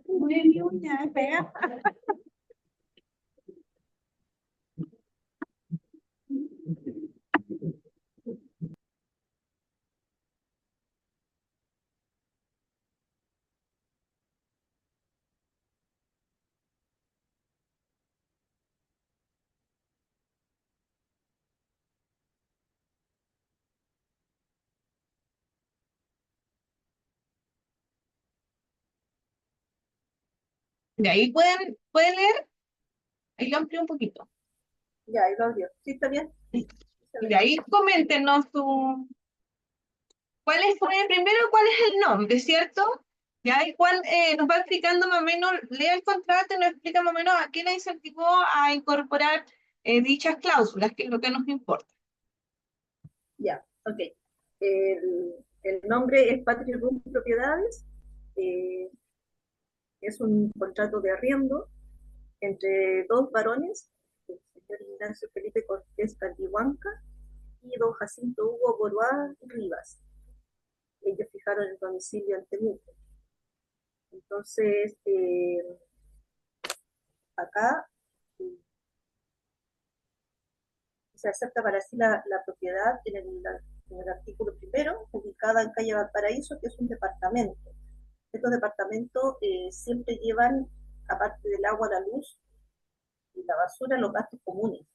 Muy uña, pega. De ahí pueden leer, ahí lo amplío un poquito. Ya, ahí lo abrió. Sí, está bien. Y de ahí coméntenos primero cuál es el nombre, ¿cierto? Ya, y Juan nos va explicando más o menos, lee el contrato y nos explica más o menos a qué le incentivó a incorporar dichas cláusulas, que es lo que nos importa. Ya, ok. El nombre es Patrick Room Propiedades. eh, es un contrato de arriendo entre dos varones, el señor Ignacio Felipe Cortés Caldihuanca y don Jacinto Hugo Boroá Rivas. Ellos fijaron el domicilio ante Temuco. Entonces, acá se acepta para sí la propiedad en el artículo primero, ubicada en calle Valparaíso, que es un departamento. Estos departamentos siempre llevan, aparte del agua, la luz y la basura, los gastos comunes.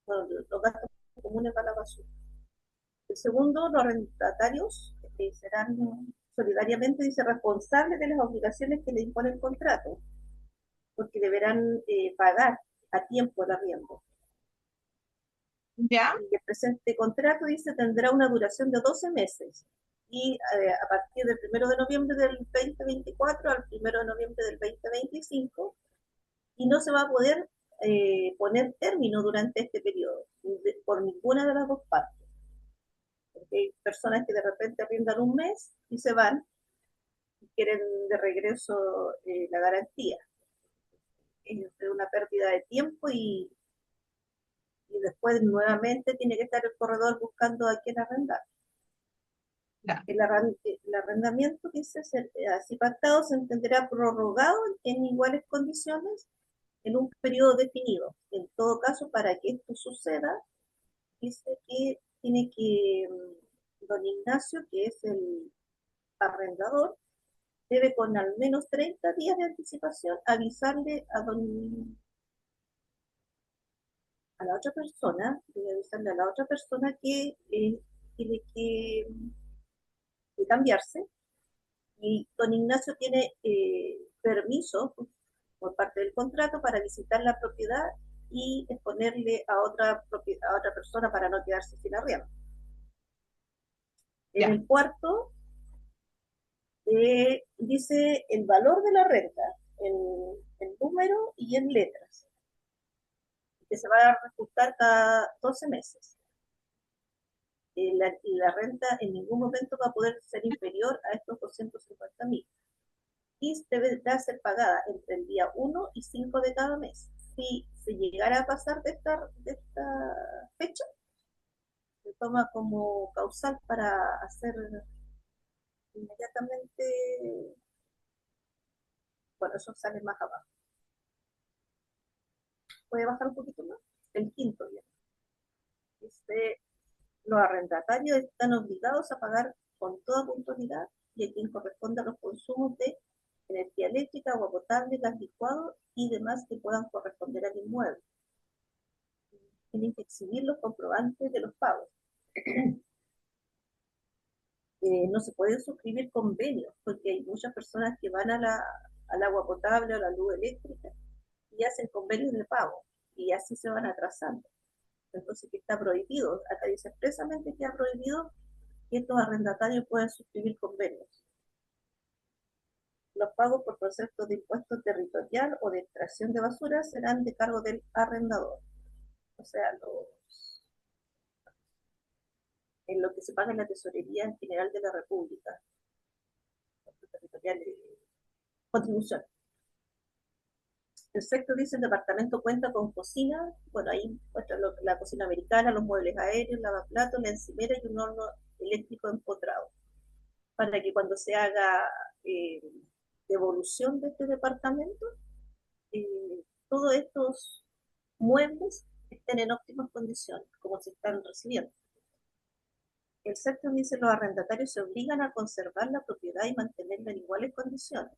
Bueno, los gastos comunes para la basura. El segundo, los arrendatarios serán solidariamente, dice, responsables de las obligaciones que le impone el contrato, porque deberán pagar a tiempo el arriendo. ¿Ya? Y el presente contrato, dice, tendrá una duración de 12 meses. Y a partir del 1 de noviembre del 2024 al 1 de noviembre del 2025, y no se va a poder poner término durante este periodo por ninguna de las dos partes. Porque hay personas que de repente arriendan un mes y se van y quieren de regreso la garantía. Es una pérdida de tiempo y después nuevamente tiene que estar el corredor buscando a quién arrendar. Ya. El arrendamiento, dice, así pactado, se entenderá prorrogado en iguales condiciones en un periodo definido. En todo caso, para que esto suceda, dice que tiene que don Ignacio, que es el arrendador, debe con al menos 30 días de anticipación avisarle a la otra persona, debe avisarle a la otra persona que tiene que cambiarse. Y don Ignacio tiene permiso por parte del contrato para visitar la propiedad y exponerle a otra persona para no quedarse sin arriendo. En Ya. el cuarto dice el valor de la renta en número y en letras, que se va a reajustar cada 12 meses. La renta en ningún momento va a poder ser inferior a estos 250.000 y deberá ser pagada entre el día 1 y 5 de cada mes. Si se llegara a pasar de esta fecha, se toma como causal para hacer inmediatamente, bueno, eso sale más abajo. Puede bajar un poquito más. El quinto día. Dice, los arrendatarios están obligados a pagar con toda puntualidad y a quien corresponda los consumos de energía eléctrica, agua potable, gas licuado y demás que puedan corresponder al inmueble. Tienen que exhibir los comprobantes de los pagos. No se pueden suscribir convenios porque hay muchas personas que van al agua potable o a la luz eléctrica y hacen convenios de pago y así se van atrasando. Entonces, que está prohibido. Acá dice expresamente que ha prohibido que estos arrendatarios puedan suscribir convenios. Los pagos por concepto de impuesto territorial o de extracción de basura serán de cargo del arrendador. O sea, en lo que se paga en la tesorería en general de la República. Territorial de contribución. El sexto dice el departamento cuenta con cocina, bueno, ahí muestra la cocina americana, los muebles aéreos, lavaplatos, la encimera y un horno eléctrico empotrado. para que cuando se haga eh, devolución de este departamento, todos estos muebles estén en óptimas condiciones, como se están recibiendo. El sexto dice los arrendatarios se obligan a conservar la propiedad y mantenerla en iguales condiciones,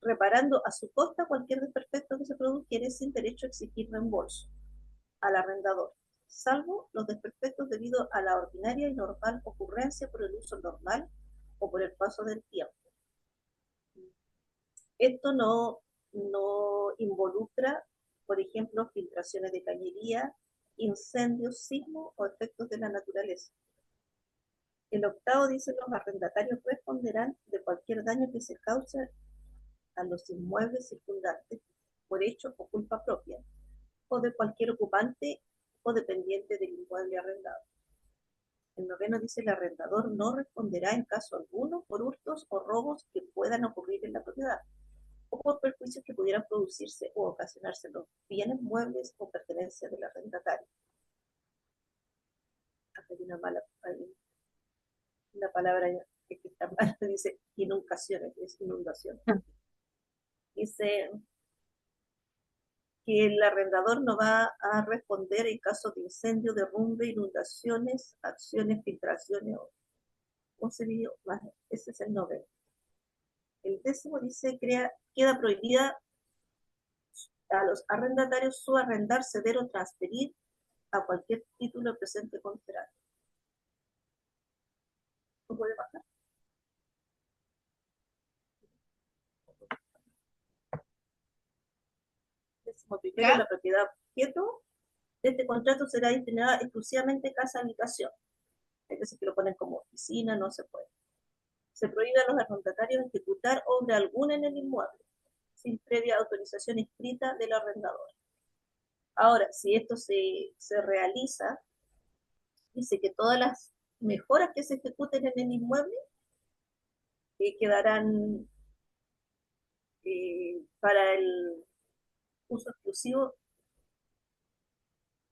reparando a su costa cualquier desperfecto que se produjere sin derecho a exigir reembolso al arrendador, salvo los desperfectos debido a la ordinaria y normal ocurrencia por el uso normal o por el paso del tiempo. Esto no involucra, por ejemplo, filtraciones de cañería, incendios, sismos o efectos de la naturaleza. El octavo dice los arrendatarios responderán de cualquier daño que se cause a los inmuebles circundantes por hecho o culpa propia, o de cualquier ocupante o dependiente del inmueble arrendado. El noveno dice el arrendador no responderá en caso alguno por hurtos o robos que puedan ocurrir en la propiedad, o por perjuicios que pudieran producirse o ocasionarse los bienes muebles o pertenencias del arrendatario. Acá hay una palabra que está mal, dice inundaciones, es inundación. Dice que el arrendador no va a responder en caso de incendio, derrumbe, inundaciones, acciones, filtraciones o sería más. Ese es el noveno. El décimo dice queda prohibida a los arrendatarios subarrendar, ceder o transferir a cualquier título presente contrato. ¿No puede bajar? Décimo primero, la propiedad objeto de este contrato será destinada exclusivamente a casa habitación. Hay veces que lo ponen como oficina, no se puede. Se prohíbe a los arrendatarios ejecutar obra alguna en el inmueble, sin previa autorización escrita del arrendador. Ahora, si esto se realiza, dice que todas las mejoras que se ejecuten en el inmueble quedarán para el uso exclusivo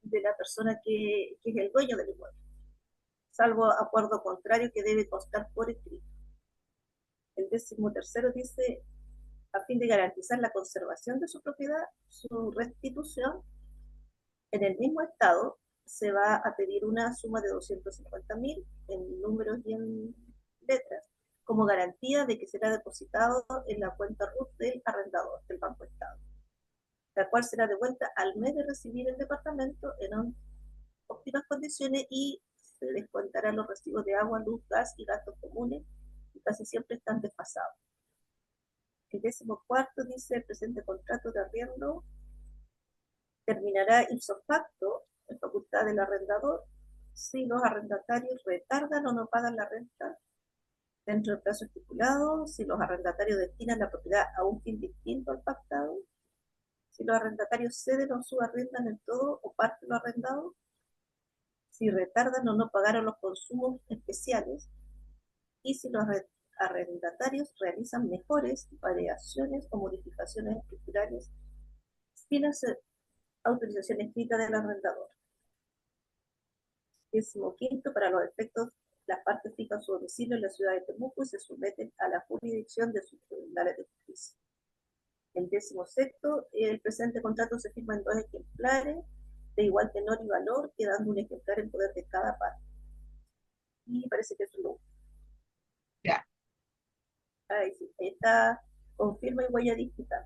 de la persona que es el dueño del inmueble, salvo acuerdo contrario que debe constar por escrito. El 13º dice, a fin de garantizar la conservación de su propiedad, su restitución, en el mismo estado se va a pedir una suma de 250.000 en números y en letras, como garantía de que será depositado en la cuenta RUT del arrendador del Banco Estado, la cual será devuelta al mes de recibir el departamento en óptimas condiciones y se descontarán los recibos de agua, luz, gas y gastos comunes, que casi siempre están desfasados. El 14º dice, el presente contrato de arriendo terminará ipso facto, en facultad del arrendador, si los arrendatarios retardan o no pagan la renta dentro del plazo estipulado, si los arrendatarios destinan la propiedad a un fin distinto al pactado, si los arrendatarios ceden o subarrendan en todo o parte de lo arrendado, si retardan o no pagaron los consumos especiales, y si los arrendatarios realizan mejores, variaciones o modificaciones estructurales sin hacer autorización escrita del arrendador. 15º, para los efectos, las partes fijan su domicilio en la ciudad de Temuco y se someten a la jurisdicción de sus tribunales de justicia. El 16º, el presente contrato se firma en 2 ejemplares de igual tenor y valor, quedando un ejemplar en poder de cada parte. Y parece que eso es lo. Ya. Ahí sí, ahí está, confirma y huella digital.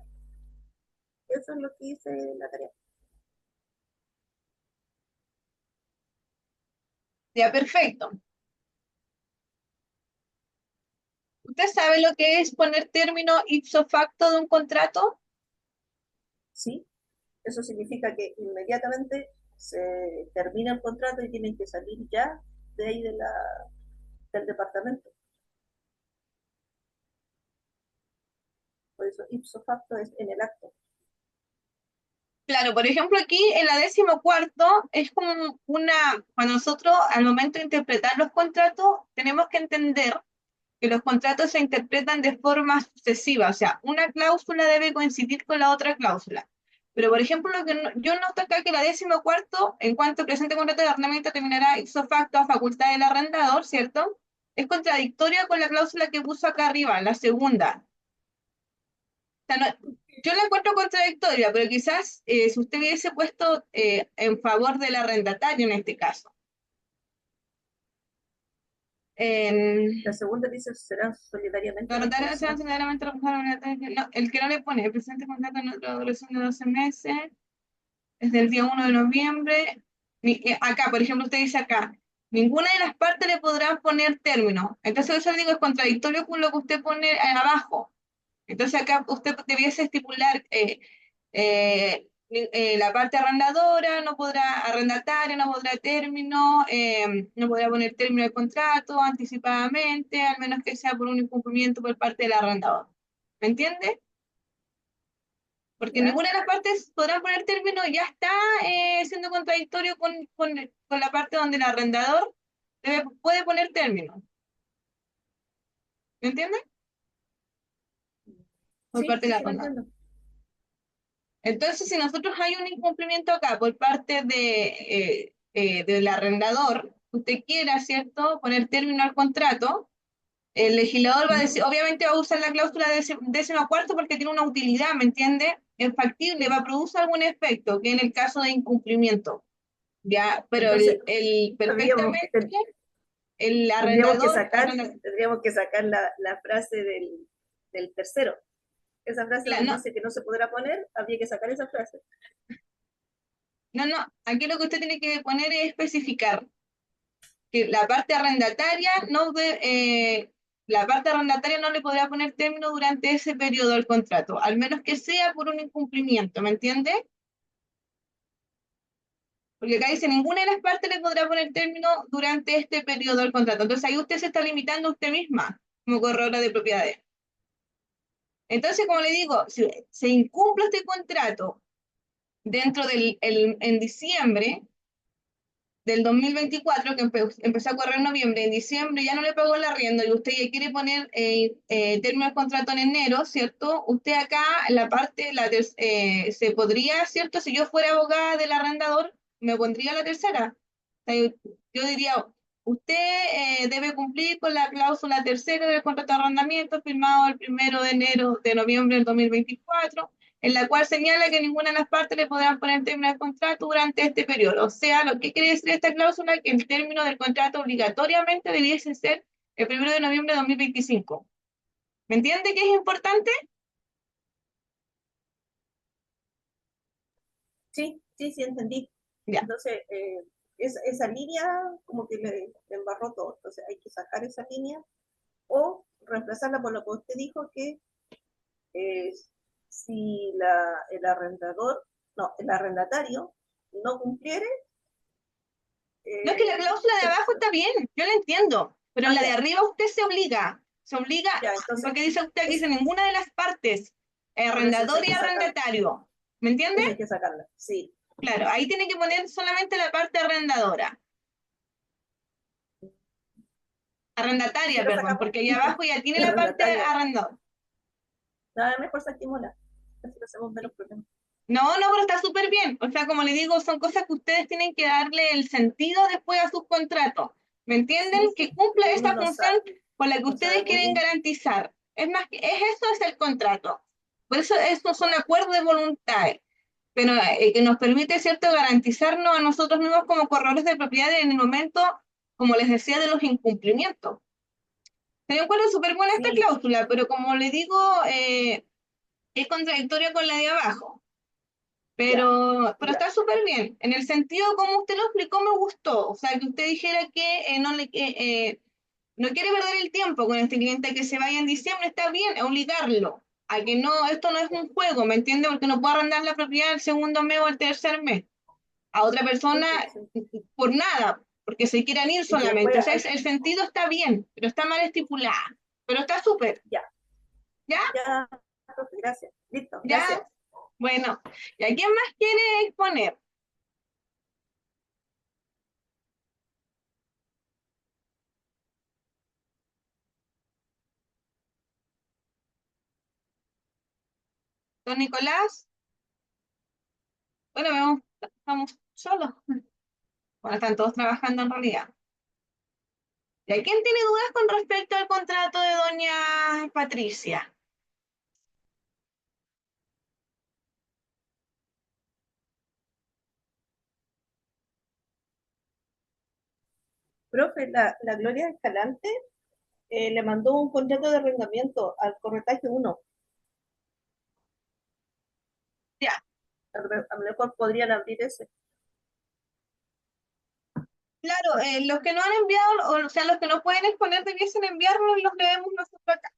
Eso es lo que dice la tarea. Ya, perfecto. ¿Usted sabe lo que es poner término ipso facto de un contrato? Sí, eso significa que inmediatamente se termina el contrato y tienen que salir ya de ahí del departamento. Por eso ipso facto es en el acto. Claro, por ejemplo, aquí en la 14º es como cuando nosotros al momento de interpretar los contratos tenemos que entender que los contratos se interpretan de forma sucesiva, o sea, una cláusula debe coincidir con la otra cláusula. Pero, por ejemplo, lo que yo noto acá que la 14º, en cuanto al presente contrato de arrendamiento terminará ipso facto a facultad del arrendador, ¿cierto? es contradictoria con la cláusula que puso acá arriba, la segunda. O sea, yo la encuentro contradictoria, pero quizás si usted hubiese puesto en favor del arrendatario en este caso. La segunda dice serán Los solidariamente arrendatarios serán responsables. solidariamente responsables. No, el que no le pone el presente contrato en otra duración de 12 meses, desde el día 1 de noviembre. Acá, por ejemplo, usted dice acá, ninguna de las partes le podrán poner término. Entonces, eso le digo es contradictorio con lo que usted pone abajo. Entonces, acá usted debiese estipular la parte arrendadora no podrá, arrendataria no podrá término, no podrá poner término de contrato anticipadamente, al menos que sea por un incumplimiento por parte del arrendador. ¿Me entiende? Porque ¿Ya? ninguna de las partes podrá poner término, ya está siendo contradictorio con la parte donde el arrendador puede poner término. ¿Me entiende? Por Sí, parte sí, del sí, lo arrendador. entiendo. Entonces, si nosotros hay un incumplimiento acá por parte del arrendador, usted quiera, ¿cierto?, poner término al contrato, el legislador va a decir, Ujú. obviamente va a usar la cláusula de décimo cuarto porque tiene una utilidad, ¿me entiende? Es factible, va Sí. a producir algún efecto, que en el caso de incumplimiento, ¿ya? Pero Entonces, tendríamos, perfectamente el tendríamos que arrendador, sacar, tendríamos que sacar la frase del tercero. Esa frase donde no, dice que no se podrá poner, habría que sacar esa frase. no, aquí lo que usted tiene que poner es especificar que la parte arrendataria no le podrá poner término durante ese periodo del contrato, al menos que sea por un incumplimiento, ¿me entiende? Porque acá dice, ninguna de las partes le podrá poner término durante este periodo del contrato. Entonces ahí usted se está limitando a usted misma como corredora de propiedades. Entonces, como le digo, si se incumple este contrato en diciembre, del 2024, que empezó a correr en noviembre, en diciembre ya no le pagó el arriendo y usted ya quiere poner término del contrato en enero, ¿cierto? Usted acá, la parte, se podría, ¿cierto? Si yo fuera abogada del arrendador, me pondría la tercera. O sea, yo diría, usted debe cumplir con la cláusula tercera del contrato de arrendamiento firmado el 1 de noviembre del 2024 en la cual señala que ninguna de las partes le podrán poner término de contrato durante este periodo. O sea, lo que quiere decir esta cláusula que el término del contrato obligatoriamente debiese ser el 1 de noviembre de 2025. ¿Me entiende que es importante? Sí, sí, sí, entendí. Ya. Entonces, esa línea como que le embarró todo. Entonces, hay que sacar esa línea o reemplazarla por lo que usted dijo, que eh, si el arrendador, no, el arrendatario no cumpliere, No es que la cláusula de se, abajo está bien, yo la entiendo, pero en la de ya, arriba usted se obliga, ya, entonces, porque dice usted aquí, dice es, ninguna de las partes, por eso arrendador hay y que sacarla, arrendatario. ¿Me entiende? esa hay que sacarla, sí, Claro, ahí tiene que poner solamente la parte arrendadora. y si Arrendataria, la perdón, sacamos, porque ahí abajo ya tiene la parte arrendataria, arrendadora. nada mejor saquémosla, así lo hacemos menos problemas. No, pero está súper bien. O sea, como le digo, son cosas que ustedes tienen que darle el sentido después a sus contratos. ¿Me entienden? Sí, Que sí, cumpla porque uno esa no función sabe, por la que no ustedes sabe muy quieren bien. garantizar. Es más, eso es el contrato. Por eso estos son Ya, acuerdos de voluntades, pero que nos permite, ¿cierto?, garantizarnos a nosotros mismos como corredores de propiedad en el momento, como les decía, de los incumplimientos. Me encuentro súper buena esta sí, cláusula, pero como le digo, es contradictoria con la de abajo. ya, Pero ya, está súper bien. En el sentido como usted lo explicó, me gustó. O sea, que usted dijera que no quiere perder el tiempo con este cliente que se vaya en diciembre, está bien, obligarlo a que no, esto no es un juego, ¿me entiende? Porque no puedo arrendar la propiedad el segundo mes o el tercer mes a otra persona sí, sí, sí. por nada, porque se quieran ir Y que solamente. después O sea, hay, el sentido está bien, pero está mal estipulada. Pero está súper, ya, ¿ya? ya, profe, gracias, listo, ¿Ya? gracias. Bueno, ¿y a quién más quiere exponer? ¿Don Nicolás? Bueno, estamos solos. Bueno, están todos trabajando en realidad. ¿Y a quién tiene dudas con respecto al contrato de doña Patricia? Profe, la Gloria Escalante le mandó un contrato de arrendamiento al corretaje 1. Ya, A lo mejor podrían abrir ese. claro, los que no han enviado, o sea, los que no pueden exponer debiesen enviarnos y los leemos nosotros acá.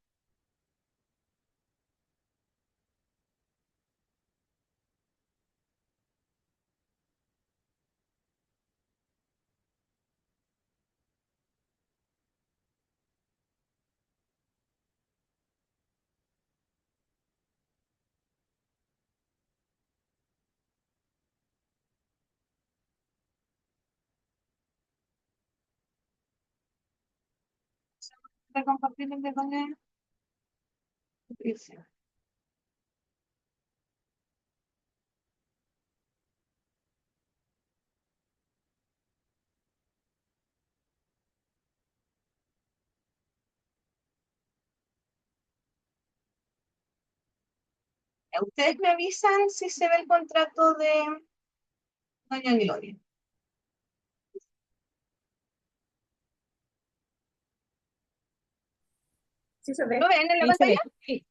Para compartir el de doña Patricia. Ustedes me avisan si se ve el contrato de doña Gloria. Sí se ¿Lo ve. ven en la Sí, se pantalla? ve.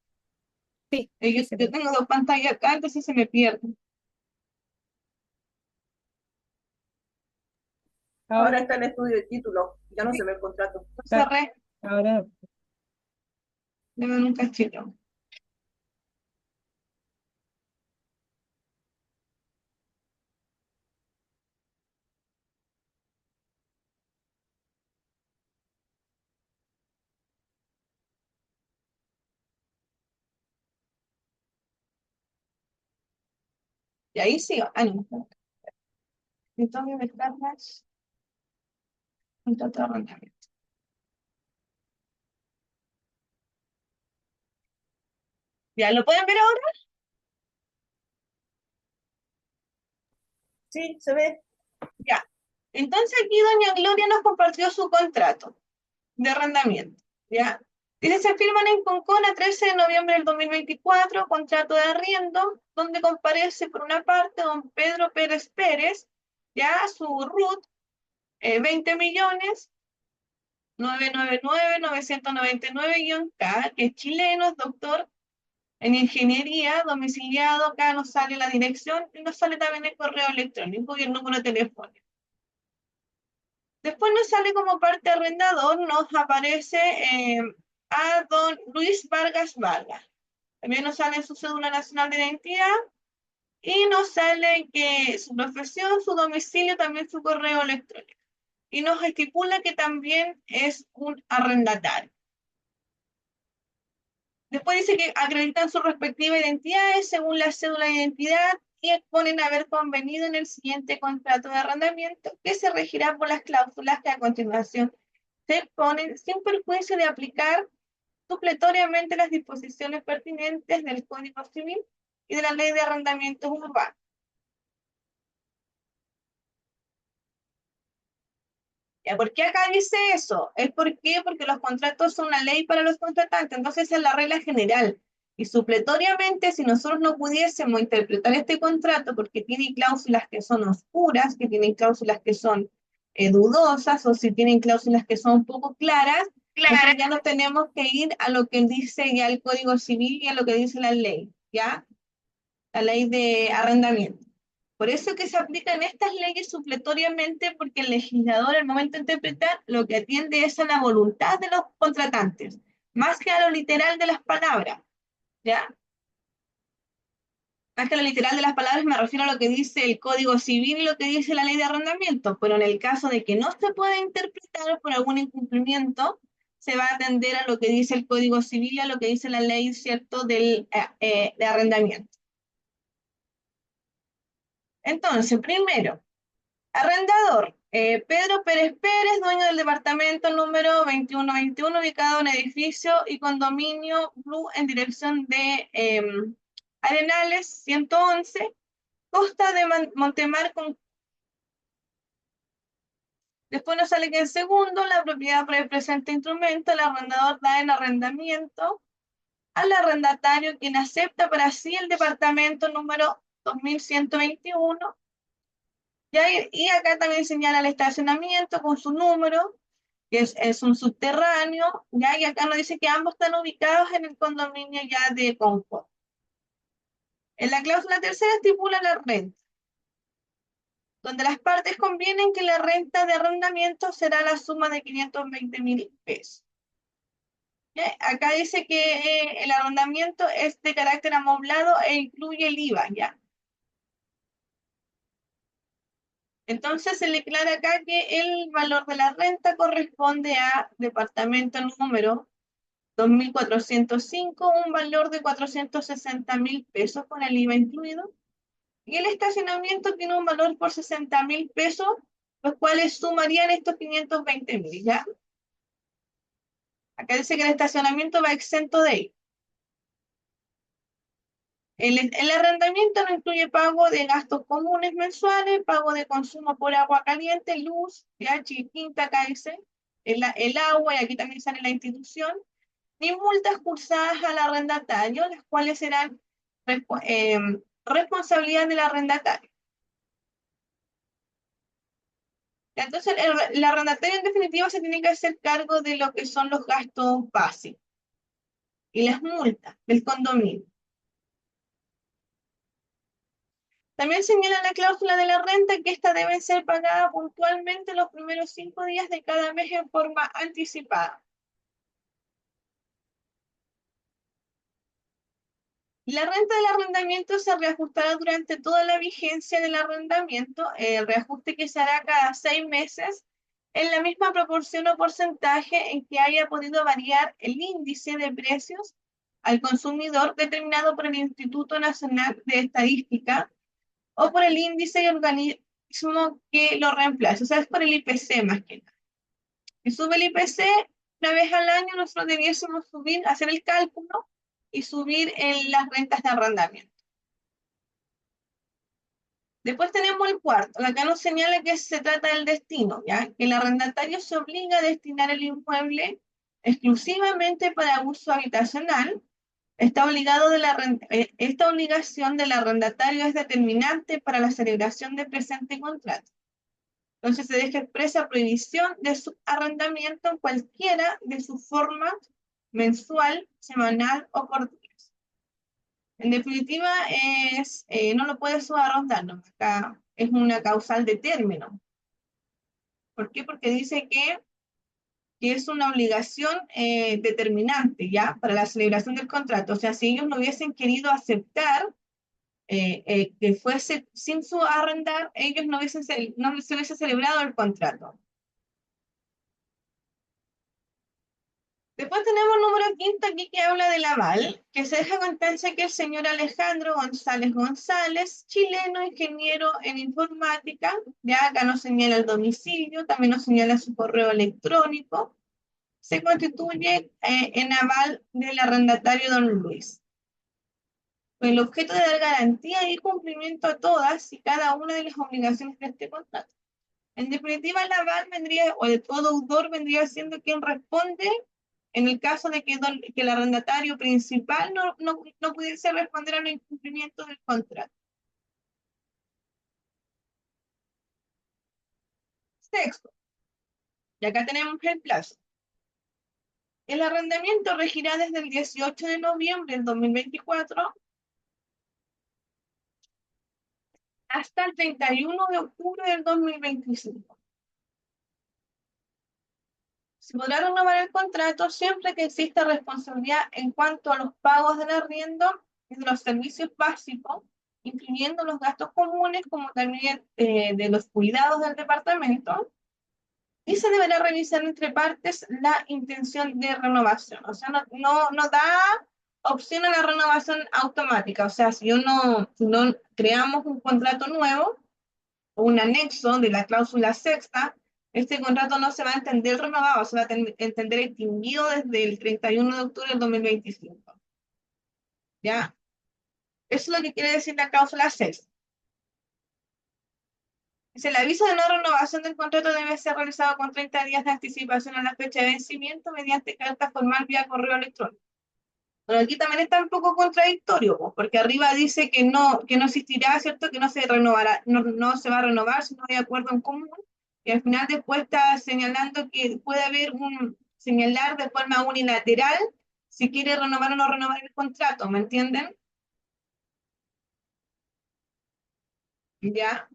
Sí, sí, Yo, sí se yo ve. tengo dos pantallas acá, entonces se me pierde. Ahora Ahora, está el estudio de título. Ya no se ve el contrato. Lo está- cerré, ahora, deme un cachito. Y ahí sí, no. Entonces descargas contrato de arrendamiento. ¿Ya lo pueden ver ahora? Sí, se ve. Ya. Entonces aquí doña Gloria nos compartió su contrato de arrendamiento, ¿ya? Dice, se firman en Concón a 13 de noviembre del 2024, contrato de arriendo, donde comparece por una parte don Pedro Pérez Pérez, ya su RUT, 20 millones, 999-999-K, que es chileno, es doctor en ingeniería, domiciliado, acá nos sale la dirección y nos sale también el correo electrónico y el número telefónico. Después nos sale como parte arrendador, nos aparece a don Luis Vargas Vargas. También nos sale su cédula nacional de identidad y nos sale que su profesión, su domicilio, también su correo electrónico. Y nos estipula que también es un arrendatario. Después dice que acreditan sus respectivas identidades según la cédula de identidad y exponen haber convenido en el siguiente contrato de arrendamiento que se regirá por las cláusulas que a continuación se ponen sin perjuicio de aplicar supletoriamente las disposiciones pertinentes del Código Civil y de la Ley de Arrendamientos Urbanos. ¿Ya? ¿Por qué acá dice eso? ¿Es por qué? Porque los contratos son una ley para los contratantes, entonces esa es la regla general. Y supletoriamente, si nosotros no pudiésemos interpretar este contrato porque tiene cláusulas que son oscuras, que tienen cláusulas que son dudosas, o si tienen cláusulas que son poco claras, nosotros ya no tenemos que ir a lo que dice ya el Código Civil y a lo que dice la ley, ¿ya? La ley de arrendamiento. Por eso que se aplican estas leyes supletoriamente, porque el legislador al momento de interpretar lo que atiende es a la voluntad de los contratantes, más que a lo literal de las palabras, ¿ya? Más que a lo literal de las palabras me refiero a lo que dice el Código Civil y lo que dice la ley de arrendamiento, pero en el caso de que no se pueda interpretar por algún incumplimiento, se va a atender a lo que dice el Código Civil y a lo que dice la ley, ¿cierto?, de arrendamiento. Entonces, primero, arrendador, Pedro Pérez Pérez, dueño del departamento número 2121, ubicado en edificio y condominio Blue en dirección de Arenales 111, Costa de Montemar con Después nos sale que en segundo, la propiedad por el presente instrumento, el arrendador da en arrendamiento al arrendatario quien acepta para sí el departamento número 2121. Y acá también señala el estacionamiento con su número, que es un subterráneo, ¿ya? Y acá nos dice que ambos están ubicados en el condominio ya de confort. En la cláusula tercera estipula la renta, donde las partes convienen que la renta de arrendamiento será la suma de 520.000 pesos. ¿Ya? Acá dice que el arrendamiento es de carácter amoblado e incluye el IVA, ¿ya? Entonces se le aclara acá que el valor de la renta corresponde a departamento número 2405, un valor de 460.000 pesos con el IVA incluido. Y el estacionamiento tiene un valor por 60.000 pesos, los cuales sumarían estos 520.000, ¿ya? Acá dice que el estacionamiento va exento de ello. El arrendamiento no incluye pago de gastos comunes mensuales, pago de consumo por agua caliente, luz, ya quinta acá dice, el agua, y aquí también sale la institución, ni multas cursadas al arrendatario, las cuales serán responsabilidad del arrendatario. Entonces, el arrendatario en definitiva se tiene que hacer cargo de lo que son los gastos básicos y las multas del condominio. También señala la cláusula de la renta que esta debe ser pagada puntualmente los primeros 5 días de cada mes en forma anticipada. La renta del arrendamiento se reajustará durante toda la vigencia del arrendamiento, el reajuste que se hará cada 6 meses en la misma proporción o porcentaje en que haya podido variar el índice de precios al consumidor determinado por el Instituto Nacional de Estadística o por el índice y organismo que lo reemplace, o sea, es por el IPC más que nada. Si sube el IPC, una vez al año nosotros debiésemos subir, hacer el cálculo y subir en las rentas de arrendamiento. Después tenemos el cuarto, acá nos señala que se trata del destino, ¿ya? Que el arrendatario se obliga a destinar el inmueble exclusivamente para uso habitacional. Esta obligación del arrendatario es determinante para la celebración del presente contrato. Entonces se deja expresa prohibición de su arrendamiento en cualquiera de sus formas mensual, semanal o por días. En definitiva, no lo puede subarrendar, ¿no? Acá es una causal de término. ¿Por qué? Porque dice que es una obligación determinante, ¿ya? Para la celebración del contrato. O sea, si ellos no hubiesen querido aceptar que fuese sin su arrendar, ellos no se hubiese celebrado el contrato. Después tenemos el número quinto aquí que habla del aval, que se deja constancia que el señor Alejandro González González, chileno, ingeniero en informática, ya acá nos señala el domicilio, también nos señala su correo electrónico, se constituye en aval del arrendatario don Luis, con el objeto de dar garantía y cumplimiento a todas y cada una de las obligaciones de este contrato. En definitiva, el aval vendría, o el codeudor vendría siendo quien responde en el caso de que el arrendatario principal no pudiese responder al incumplimiento del contrato. Sexto, y acá tenemos el plazo. El arrendamiento regirá desde el 18 de noviembre del 2024 hasta el 31 de octubre del 2025. Se podrá renovar el contrato siempre que exista responsabilidad en cuanto a los pagos del arriendo y de los servicios básicos, incluyendo los gastos comunes, como también de los cuidados del departamento, y se deberá revisar entre partes la intención de renovación. O sea, no da opción a la renovación automática. O sea, si no creamos un contrato nuevo o un anexo de la cláusula sexta, este contrato no se va a entender renovado, se va a entender extinguido desde el 31 de octubre del 2025. ¿Ya? Eso es lo que quiere decir la cláusula sexta. Dice, el aviso de no renovación del contrato debe ser realizado con 30 días de anticipación a la fecha de vencimiento mediante carta formal vía correo electrónico. Pero aquí también está un poco contradictorio, pues, porque arriba dice que no existirá, ¿cierto? Que no se renovará, no se va a renovar si no hay acuerdo en común. Y al final después está señalando que puede haber señalar de forma unilateral si quiere renovar o no renovar el contrato, ¿me entienden? ¿Ya?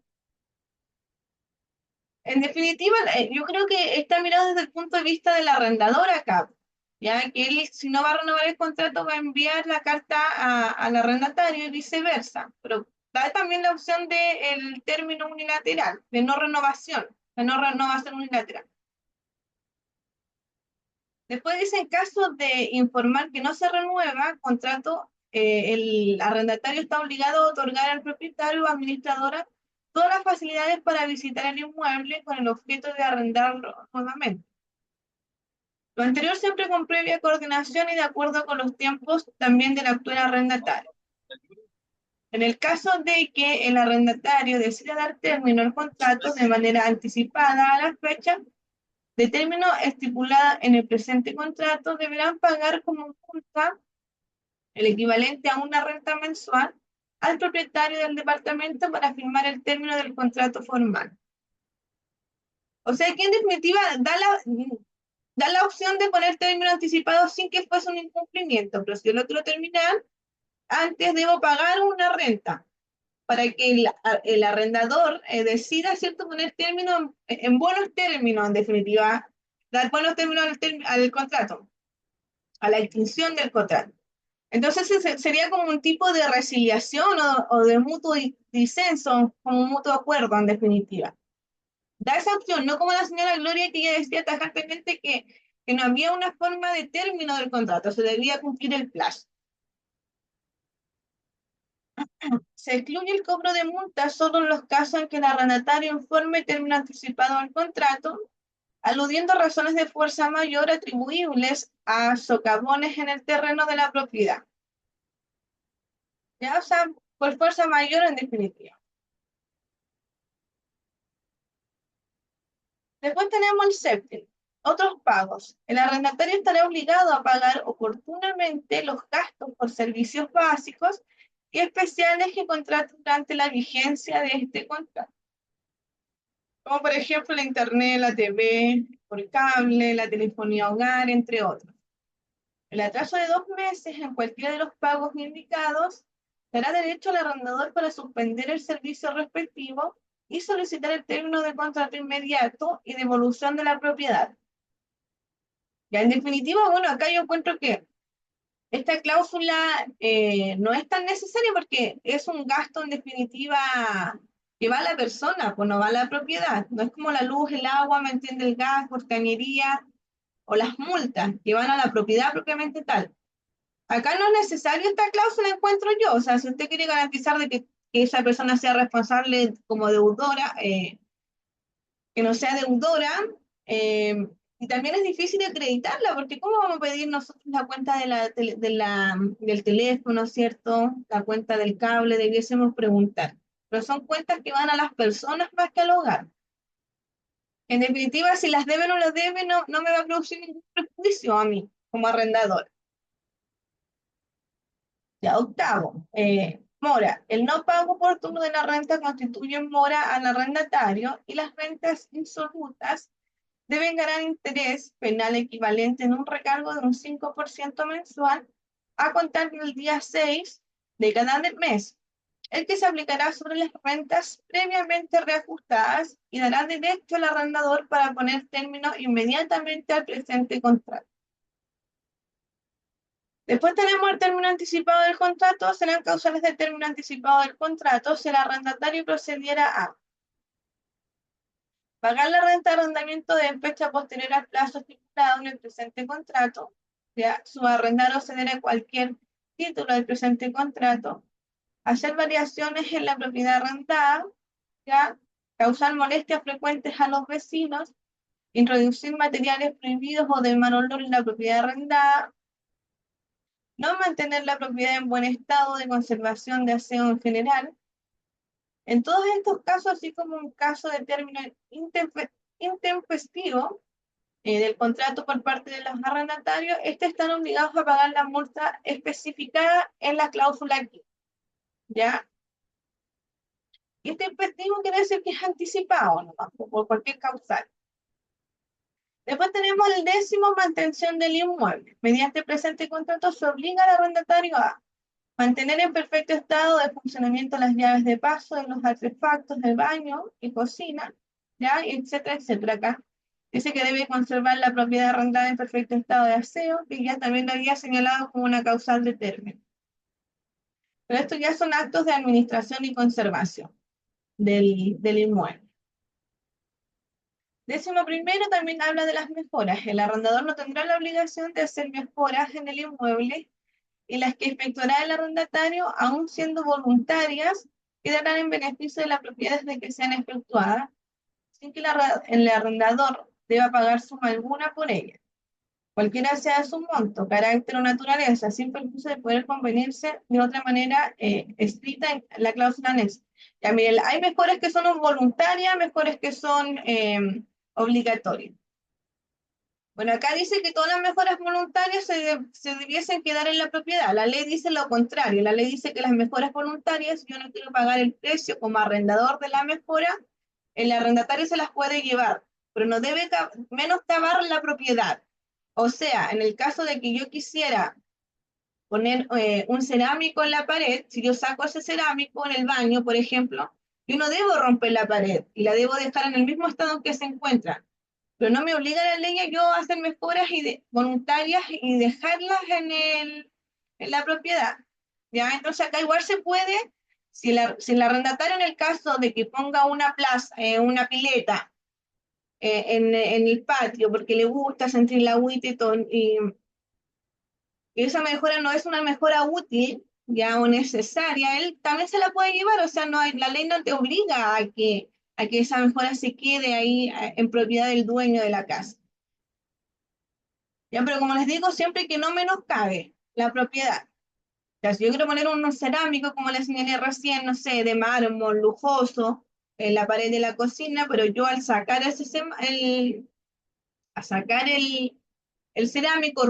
En definitiva, yo creo que está mirado desde el punto de vista del arrendador acá, ya que él, si no va a renovar el contrato, va a enviar la carta al arrendatario y viceversa, pero da también la opción del término unilateral, de no renovación, de no renovación unilateral. Después dice, en caso de informar que no se renueva contrato, el arrendatario está obligado a otorgar al propietario o administradora todas las facilidades para visitar el inmueble con el objeto de arrendarlo nuevamente. Lo anterior siempre con previa coordinación y de acuerdo con los tiempos también del actual arrendatario. En el caso de que el arrendatario decida dar término al contrato de manera anticipada a la fecha de término estipulada en el presente contrato, deberán pagar como multa el equivalente a una renta mensual al propietario del departamento para firmar el término del contrato formal. O sea que en definitiva da la opción de poner término anticipado sin que fuese un incumplimiento, pero si yo lo quiero terminar, antes debo pagar una renta para que el arrendador decida, ¿cierto?, poner término en buenos términos, en definitiva, dar buenos términos al contrato, a la extinción del contrato. Entonces sería como un tipo de resiliación o de mutuo disenso, como un mutuo acuerdo, en definitiva. Da esa opción, no como la señora Gloria que ella decía tajantemente que no había una forma de término del contrato, se debía cumplir el plazo. Se excluye el cobro de multas solo en los casos en que el arrendatario informe término anticipado del contrato, aludiendo a razones de fuerza mayor atribuibles a socavones en el terreno de la propiedad. ¿Ya? O sea, por fuerza mayor en definitiva. Después tenemos el séptimo. Otros pagos. El arrendatario estará obligado a pagar oportunamente los gastos por servicios básicos y especiales que contrate durante la vigencia de este contrato. Como por ejemplo la internet, la TV por cable, la telefonía hogar, entre otros. El atraso de 2 meses en cualquiera de los pagos indicados dará derecho al arrendador para suspender el servicio respectivo y solicitar el término de contrato inmediato y devolución de la propiedad. Ya en definitiva, bueno, acá yo encuentro que esta cláusula no es tan necesaria porque es un gasto en definitiva que va a la persona, pues no va a la propiedad. No es como la luz, el agua, ¿me entiende? El gas, por cañería o las multas que van a la propiedad propiamente tal. Acá no es necesario esta cláusula, encuentro yo. O sea, si usted quiere garantizar de que esa persona sea responsable como deudora, que no sea deudora, y también es difícil acreditarla, porque ¿cómo vamos a pedir nosotros la cuenta del teléfono, ¿cierto? La cuenta del cable, debiésemos preguntar. Pero son cuentas que van a las personas más que al hogar. En definitiva, si las debe o no las debe, no me va a producir ningún prejuicio a mí, como arrendador. Ya, octavo, mora. El no pago oportuno de la renta constituye mora al arrendatario y las rentas insolutas deben ganar interés penal equivalente en un recargo de un 5% mensual a contar del día 6 de cada mes, el que se aplicará sobre las rentas previamente reajustadas y dará derecho al arrendador para poner término inmediatamente al presente contrato. Después tenemos el término anticipado del contrato. Serán causales del término anticipado del contrato si el arrendatario procediera a pagar la renta de arrendamiento de fecha posterior al plazo estipulado en el presente contrato, ya, subarrendar o ceder a cualquier título del presente contrato, hacer variaciones en la propiedad arrendada, ya, causar molestias frecuentes a los vecinos, introducir materiales prohibidos o de mal olor en la propiedad arrendada, no mantener la propiedad en buen estado de conservación de aseo en general, En todos estos casos, así como un caso de término intempestivo del contrato por parte de los arrendatarios, están obligados a pagar la multa especificada en la cláusula aquí, ¿ya? Intempestivo quiere decir que es anticipado, ¿no? Por cualquier causal. Después tenemos el 10º, mantención del inmueble. Mediante el presente contrato se obliga al arrendatario a mantener en perfecto estado de funcionamiento las llaves de paso de los artefactos del baño y cocina, ¿ya? Etcétera, etcétera. Acá dice que debe conservar la propiedad arrendada en perfecto estado de aseo, que ya también lo había señalado como una causal de término. Pero estos ya son actos de administración y conservación del inmueble. 11º también habla de las mejoras. El arrendador no tendrá la obligación de hacer mejoras en el inmueble y las que efectuará el arrendatario, aun siendo voluntarias, quedarán en beneficio de la propiedad desde que sean efectuadas, sin que el arrendador deba pagar suma alguna por ella, cualquiera sea su monto, carácter o naturaleza, sin perjuicio de poder convenirse de otra manera escrita en la cláusula anexa. Ya miren, hay mejoras que son voluntarias, mejoras que son obligatorias. Bueno, acá dice que todas las mejoras voluntarias se debiesen quedar en la propiedad. La ley dice lo contrario. La ley dice que las mejoras voluntarias, yo no quiero pagar el precio como arrendador de la mejora, el arrendatario se las puede llevar, pero no debe menoscabar la propiedad. O sea, en el caso de que yo quisiera poner un cerámico en la pared, si yo saco ese cerámico en el baño, por ejemplo, yo no debo romper la pared y la debo dejar en el mismo estado en que se encuentra. Pero no me obliga la ley a yo a hacer mejoras voluntarias y dejarlas en la propiedad. ¿Ya? Entonces acá igual se puede, si el arrendatario en el caso de que ponga una plaza, una pileta en el patio porque le gusta sentir la agüita y todo, y esa mejora no es una mejora útil, ya o necesaria, él también se la puede llevar, o sea, la ley no te obliga a que esa mejora se quede ahí en propiedad del dueño de la casa. Ya, pero como les digo, siempre que no menoscabe la propiedad. Ya, si yo quiero poner un cerámico, como les señalé recién, no sé, de mármol, lujoso, en la pared de la cocina, pero yo al sacar el cerámico,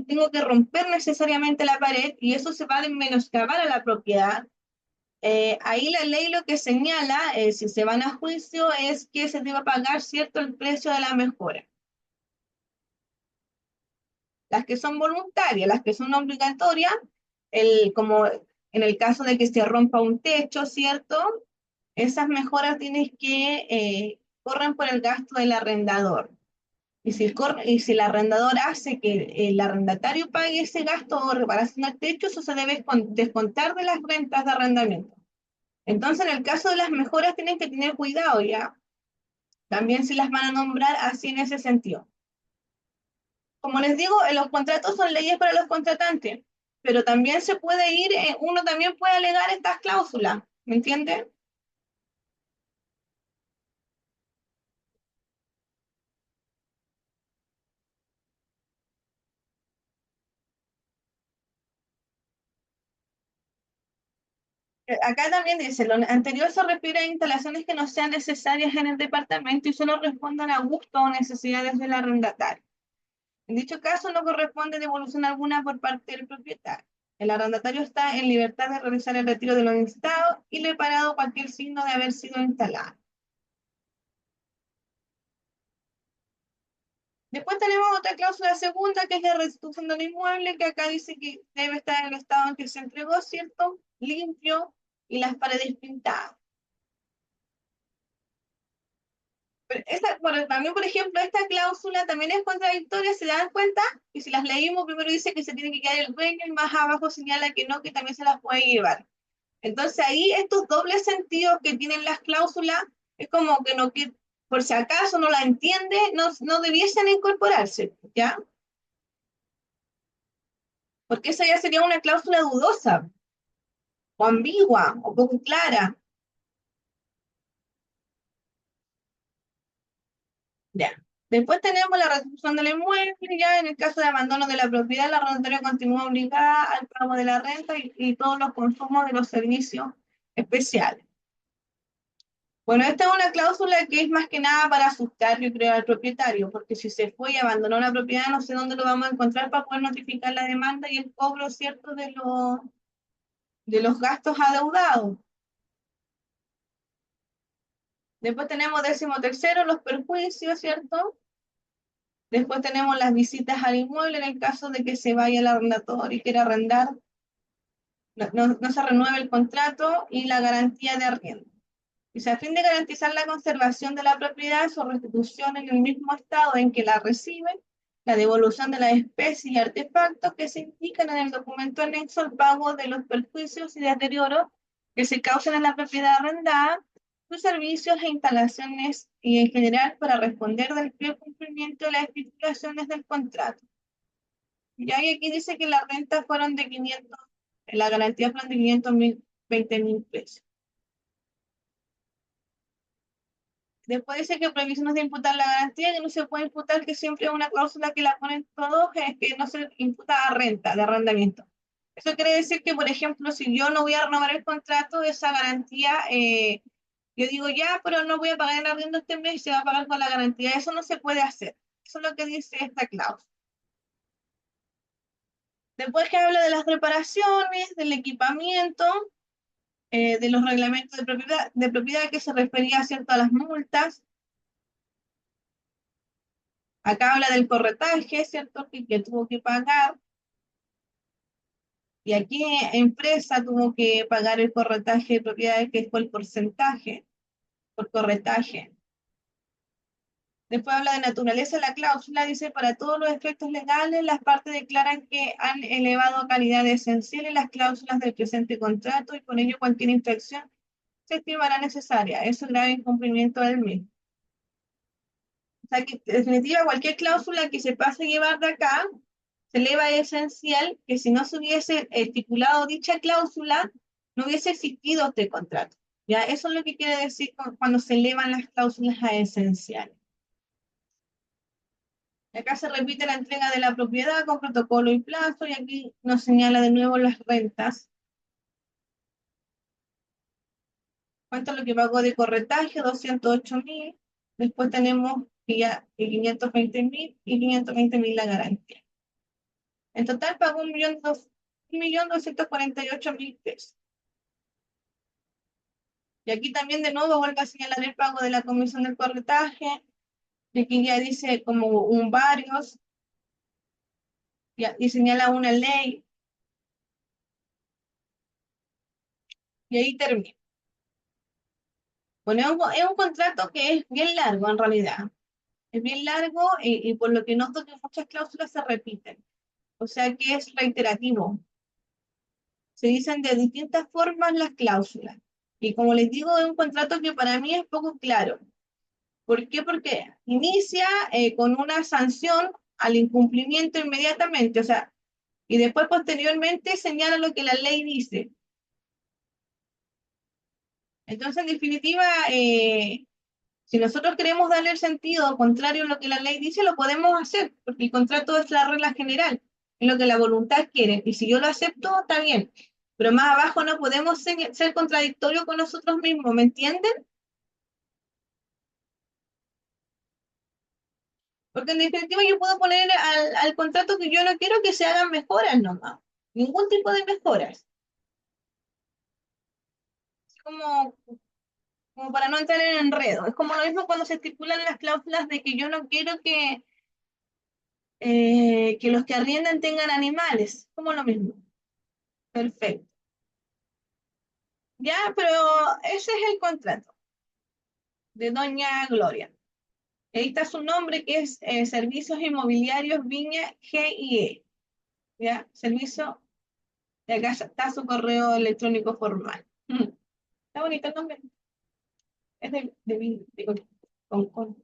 tengo que romper necesariamente la pared y eso se va a menoscabar a la propiedad. Ahí la ley lo que señala, si se van a juicio, es que se debe pagar cierto el precio de la mejora. Las que son voluntarias, las que son obligatorias, como en el caso de que se rompa un techo, ¿cierto? Esas mejoras tienes que corren por el gasto del arrendador. Y si el arrendador hace que el arrendatario pague ese gasto o reparación del techo, eso se debe descontar de las rentas de arrendamiento. Entonces, en el caso de las mejoras, tienen que tener cuidado ya. También si las van a nombrar así en ese sentido. Como les digo, los contratos son leyes para los contratantes, pero también se puede ir, uno también puede alegar estas cláusulas, ¿me entienden? Acá también dice, lo anterior se refiere a instalaciones que no sean necesarias en el departamento y solo respondan a gusto o necesidades del arrendatario. En dicho caso, no corresponde devolución alguna por parte del propietario. El arrendatario está en libertad de realizar el retiro de lo instado y reparado cualquier signo de haber sido instalado. Después tenemos otra cláusula segunda, que es la restitución del inmueble, que acá dice que debe estar en el estado en que se entregó, ¿cierto? Limpio y las paredes pintadas. Bueno, también, por ejemplo, esta cláusula también es contradictoria, ¿se dan cuenta? Y si las leímos, primero dice que se tiene que quedar el dueño y más abajo señala que no, que también se las puede llevar. Entonces ahí estos dobles sentidos que tienen las cláusulas, es como que no, que por si acaso no la entiende, no debiesen incorporarse, ¿ya? Porque esa ya sería una cláusula dudosa, o ambigua, o poco clara. Ya. Después tenemos la restitución del inmueble, ya en el caso de abandono de la propiedad, la arrendataria continúa obligada al pago de la renta y todos los consumos de los servicios especiales. Bueno, esta es una cláusula que es más que nada para asustar, yo creo, al propietario, porque si se fue y abandonó la propiedad, no sé dónde lo vamos a encontrar para poder notificar la demanda y el cobro, ¿cierto?, de los gastos adeudados. Después tenemos 13º, los perjuicios, ¿cierto? Después tenemos las visitas al inmueble en el caso de que se vaya el arrendador y quiera arrendar, no se renueve el contrato y la garantía de arriendo. Dice, a fin de garantizar la conservación de la propiedad, su restitución en el mismo estado en que la reciben, la devolución de las especies y artefactos que se indican en el documento anexo al pago de los perjuicios y deterioros que se causan en la propiedad arrendada, sus servicios e instalaciones y en general para responder del fiel cumplimiento de las estipulaciones del contrato. Y ahí aquí dice que las rentas fueron de 500, la garantía fueron de 20.000 pesos. Después dice que prohibiciones de imputar la garantía, que no se puede imputar, que siempre es una cláusula que la ponen todos, es que no se imputa a renta, de arrendamiento. Eso quiere decir que, por ejemplo, si yo no voy a renovar el contrato, esa garantía, yo digo ya, pero no voy a pagar el arriendo este mes, se va a pagar con la garantía. Eso no se puede hacer. Eso es lo que dice esta cláusula. Después que habla de las reparaciones, del equipamiento, de los reglamentos de propiedad que se refería, ¿cierto?, a las multas. Acá habla del corretaje, ¿cierto?, que tuvo que pagar. Y aquí empresa tuvo que pagar el corretaje de propiedades, que fue el porcentaje por corretaje. Después habla de naturaleza de la cláusula, dice, para todos los efectos legales, las partes declaran que han elevado a calidad esencial en las cláusulas del presente contrato y con ello cualquier infracción se estimará necesaria. Eso es grave incumplimiento del mismo. O sea que, en definitiva, cualquier cláusula que se pase a llevar de acá, se eleva a esencial, que si no se hubiese estipulado dicha cláusula, no hubiese existido este contrato. ¿Ya? Eso es lo que quiere decir cuando se elevan las cláusulas a esencial. Acá se repite la entrega de la propiedad con protocolo y plazo, y aquí nos señala de nuevo las rentas. ¿Cuánto es lo que pagó de corretaje? 208.000. Después tenemos que ya 520.000 y 520.000 la garantía. En total pagó 1.248.000 pesos. Y aquí también de nuevo vuelve a señalar el pago de la comisión del corretaje. Y aquí ya dice como un varios. Y señala una ley. Y ahí termina. Bueno, es un contrato que es bien largo en realidad. Es bien largo y por lo que noto que muchas cláusulas se repiten. O sea que es reiterativo. Se dicen de distintas formas las cláusulas. Y como les digo, es un contrato que para mí es poco claro. ¿Por qué? Porque inicia con una sanción al incumplimiento inmediatamente, o sea, y después posteriormente señala lo que la ley dice. Entonces, en definitiva, si nosotros queremos darle el sentido contrario a lo que la ley dice, lo podemos hacer, porque el contrato es la regla general, es lo que la voluntad quiere, y si yo lo acepto, está bien, pero más abajo no podemos ser contradictorios con nosotros mismos, ¿me entienden? Porque en definitiva yo puedo poner al contrato que yo no quiero que se hagan mejoras nomás, ningún tipo de mejoras. Es como para no entrar en enredo. Es como lo mismo cuando se estipulan las cláusulas de que yo no quiero que los que arriendan tengan animales. Como lo mismo. Perfecto. Ya, pero ese es el contrato de Doña Gloria. Ahí está su nombre, que es Servicios Inmobiliarios Viña GIE. ¿Ya? Servicio, y acá está su correo electrónico formal. Está bonito el nombre. Es con.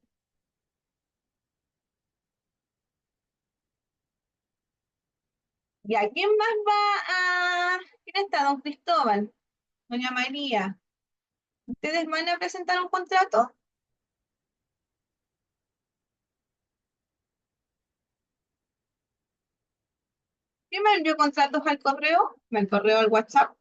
¿Y a quién más va a...? ¿Quién está? Don Cristóbal, Doña María. ¿Ustedes van a presentar un contrato? ¿Quién me envió contratos al correo? Al correo, al WhatsApp.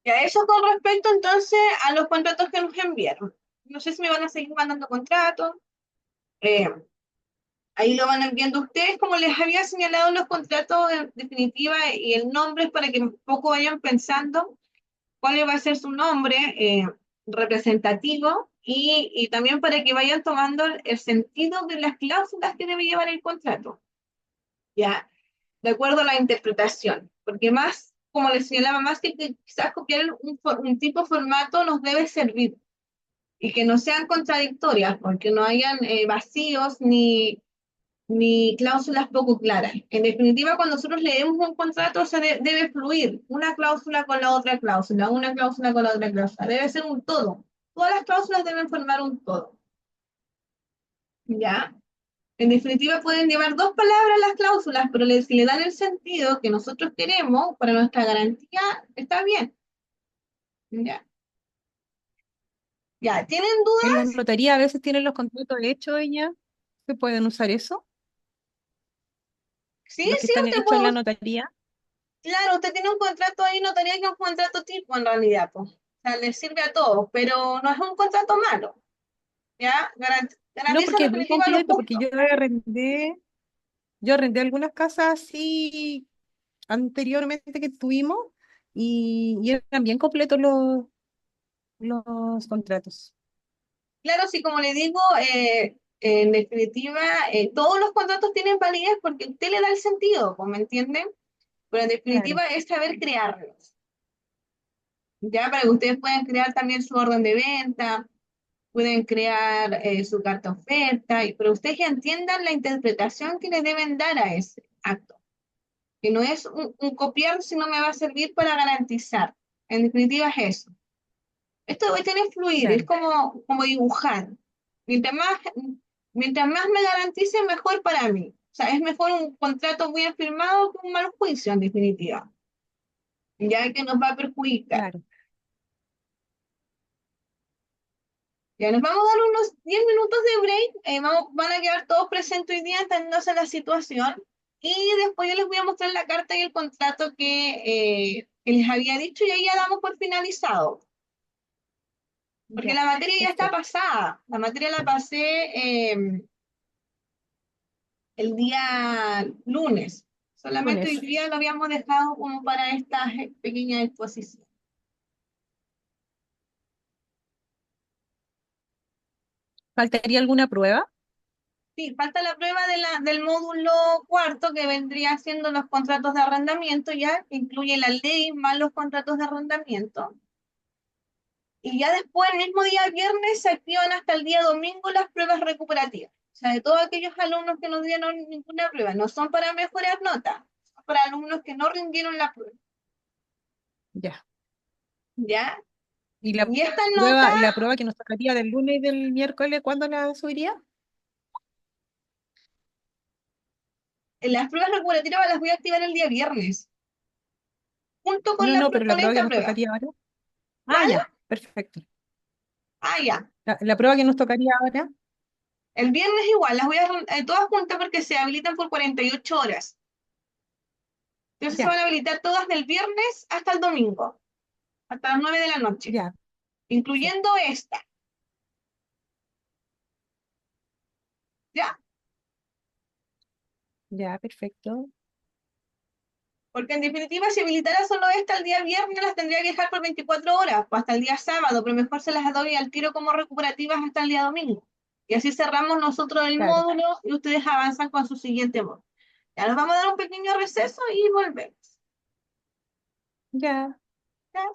Ya, eso con respecto entonces a los contratos que nos enviaron. No sé si me van a seguir mandando contratos. eh, Ahí lo van enviando ustedes, como les había señalado en los contratos en definitiva, y el nombre es para que un poco vayan pensando cuál va a ser su nombre representativo y también para que vayan tomando el sentido de las cláusulas que debe llevar el contrato, ¿ya? De acuerdo a la interpretación, porque más, como les señalaba, más que quizás copiar un tipo de formato nos debe servir y que no sean contradictorias, porque no hayan vacíos ni cláusulas poco claras. En definitiva, cuando nosotros leemos un contrato, debe fluir una cláusula con la otra cláusula, una cláusula con la otra cláusula. Debe ser un todo. Todas las cláusulas deben formar un todo. ¿Ya? En definitiva, pueden llevar dos palabras las cláusulas, pero si le dan el sentido que nosotros queremos para nuestra garantía, está bien. ¿Ya? ¿Ya? ¿Tienen En las dudas? notarías a veces tienen los contratos hechos ya. ¿Se pueden usar eso? Sí, Los que sí, están usted hechos en la puede. notaría. Claro, usted tiene un contrato ahí, notaría que es un contrato tipo en realidad, pues. O sea, le sirve a todos, pero no es un contrato malo, ¿ya? No, Garantiza en porque es bien definitiva lo completo, porque justo. yo arrendé algunas casas así anteriormente que tuvimos y eran bien completos los contratos. Claro, sí, como le digo, en definitiva, todos los contratos tienen validez porque usted le da el sentido, pues, ¿me entienden? Pero en Claro, definitiva es saber crearlos, ¿ya? Para que ustedes puedan crear también su orden de venta, pueden crear su carta oferta, pero ustedes ya entiendan la interpretación que le deben dar a ese acto. Que no es un copiar, sino me va a servir para garantizar. En definitiva es eso. Esto debe tener fluir, es claro, como dibujar. Mientras más, mientras más me garantice, mejor para mí. O sea, es mejor un contrato bien firmado que un mal juicio, en definitiva, ya que nos va a perjudicar. claro. Ya nos vamos a dar unos 10 minutos de break, van a quedar todos presentes hoy día entendiéndose la situación y después yo les voy a mostrar la carta y el contrato que les había dicho y ahí ya damos por finalizado, porque Ya, la materia ya está perfecto. pasada, la materia la pasé el día lunes, solamente hoy Lunes. día lo habíamos dejado como para esta pequeña exposición. ¿Faltaría alguna prueba? Sí, falta la prueba del módulo cuarto que vendría siendo los contratos de arrendamiento, ya que incluye la ley más los contratos de arrendamiento. Y ya después, el mismo día viernes, se activan hasta el día domingo las pruebas recuperativas. O sea, de todos aquellos alumnos que no dieron ninguna prueba, no son para mejorar notas, son para alumnos que no rindieron la prueba. Ya. ¿Ya? ¿Y Y estas notas, la prueba que nos tocaría del lunes y del miércoles, cuándo la subiría? las pruebas recuperativas las voy a activar el día viernes, junto con, No, no, pero la con prueba que esta nos prueba. tocaría ahora. Ah, ¿Cuál? ya, perfecto. Ah, ya. La prueba que nos tocaría ahora, El viernes igual, las voy a todas juntas porque se habilitan por 48 horas. Entonces se ya, van a habilitar todas del viernes hasta el domingo, hasta las 9 de la noche, ya, perfecto. incluyendo esta, ¿ya? Ya, perfecto. Porque en definitiva, si habilitara solo esta el día viernes, las tendría que dejar por 24 horas, o hasta el día sábado, pero mejor se las doy al tiro como recuperativas hasta el día domingo. Y así cerramos nosotros el Claro. módulo y ustedes avanzan con su siguiente módulo. Ya nos vamos a dar un pequeño receso y volvemos. Ya. ¿Ya?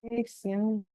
Excelente.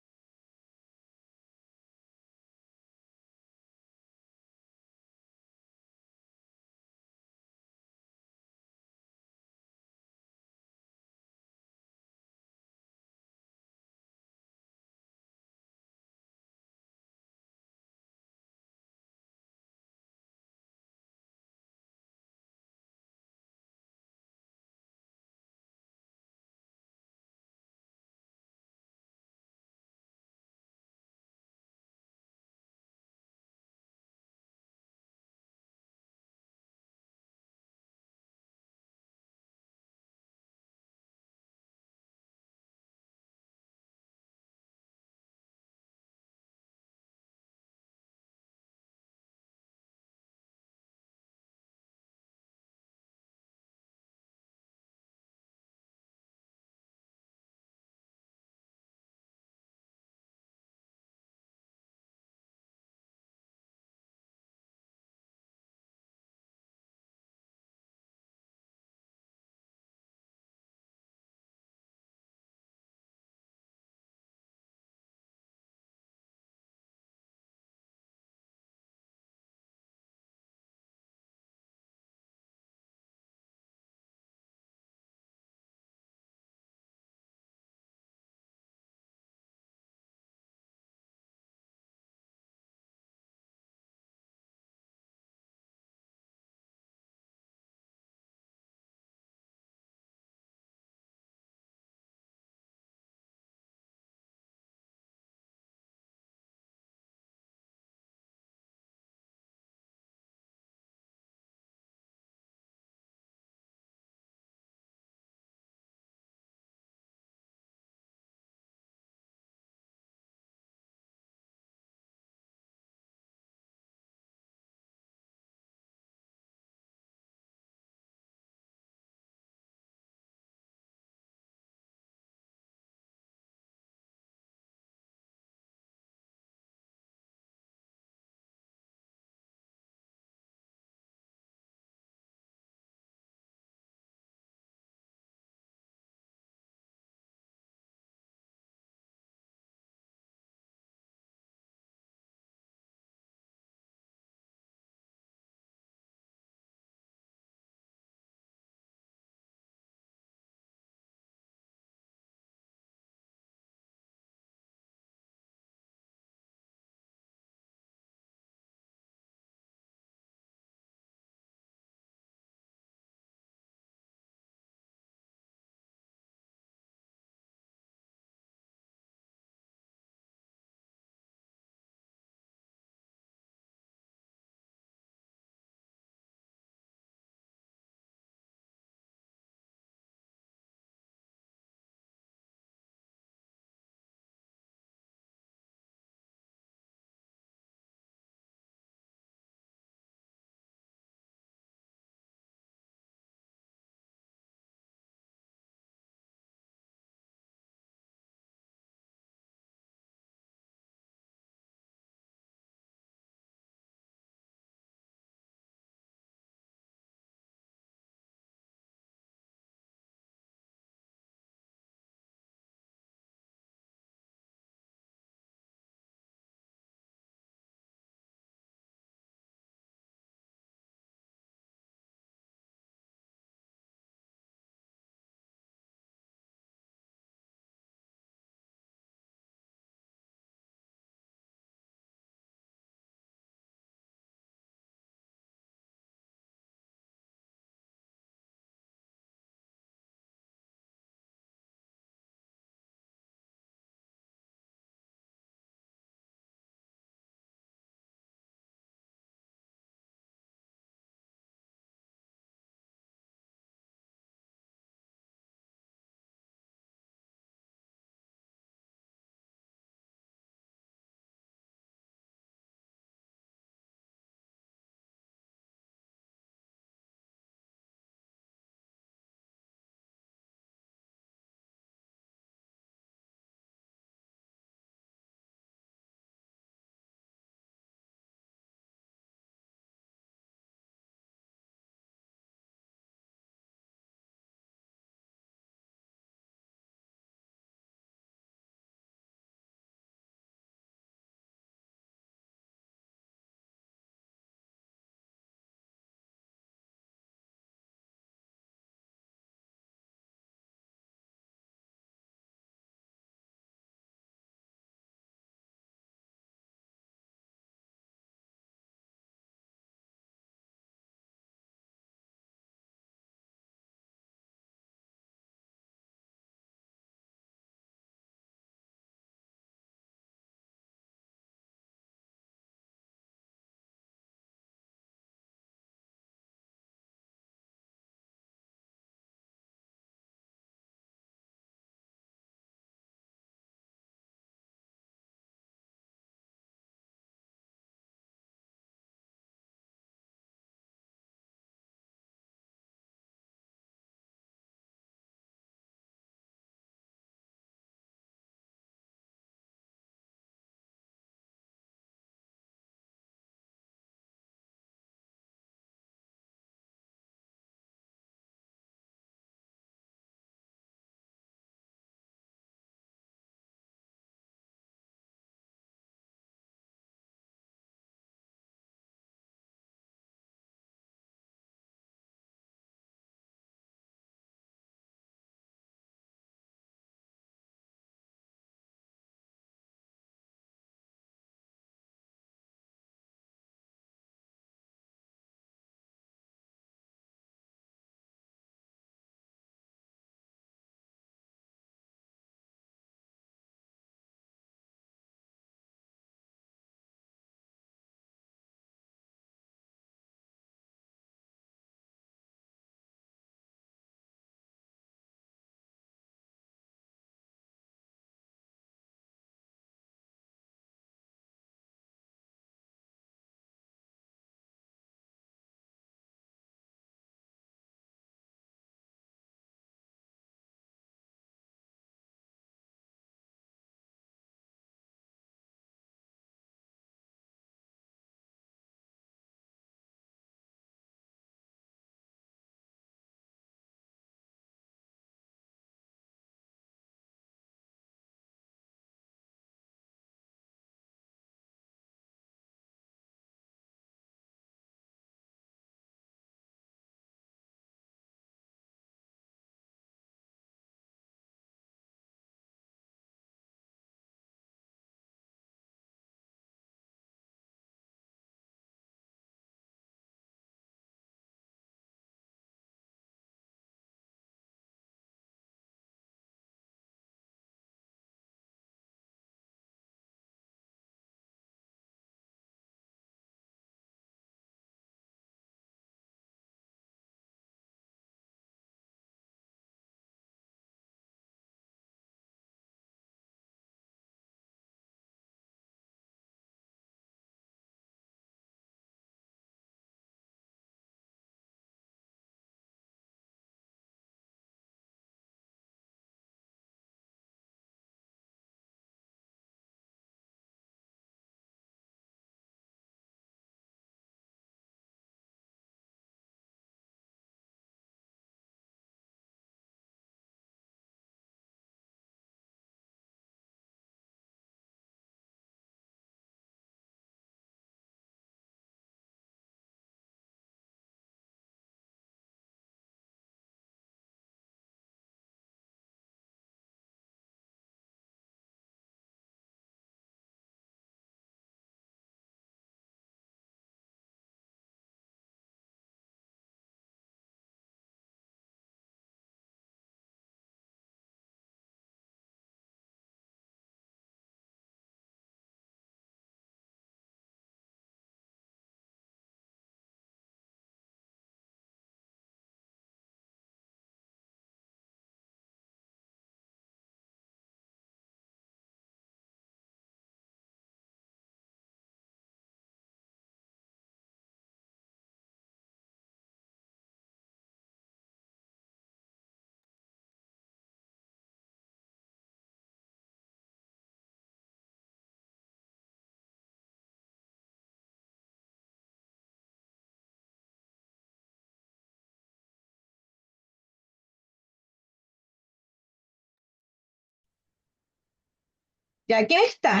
Ya, ¿quién está?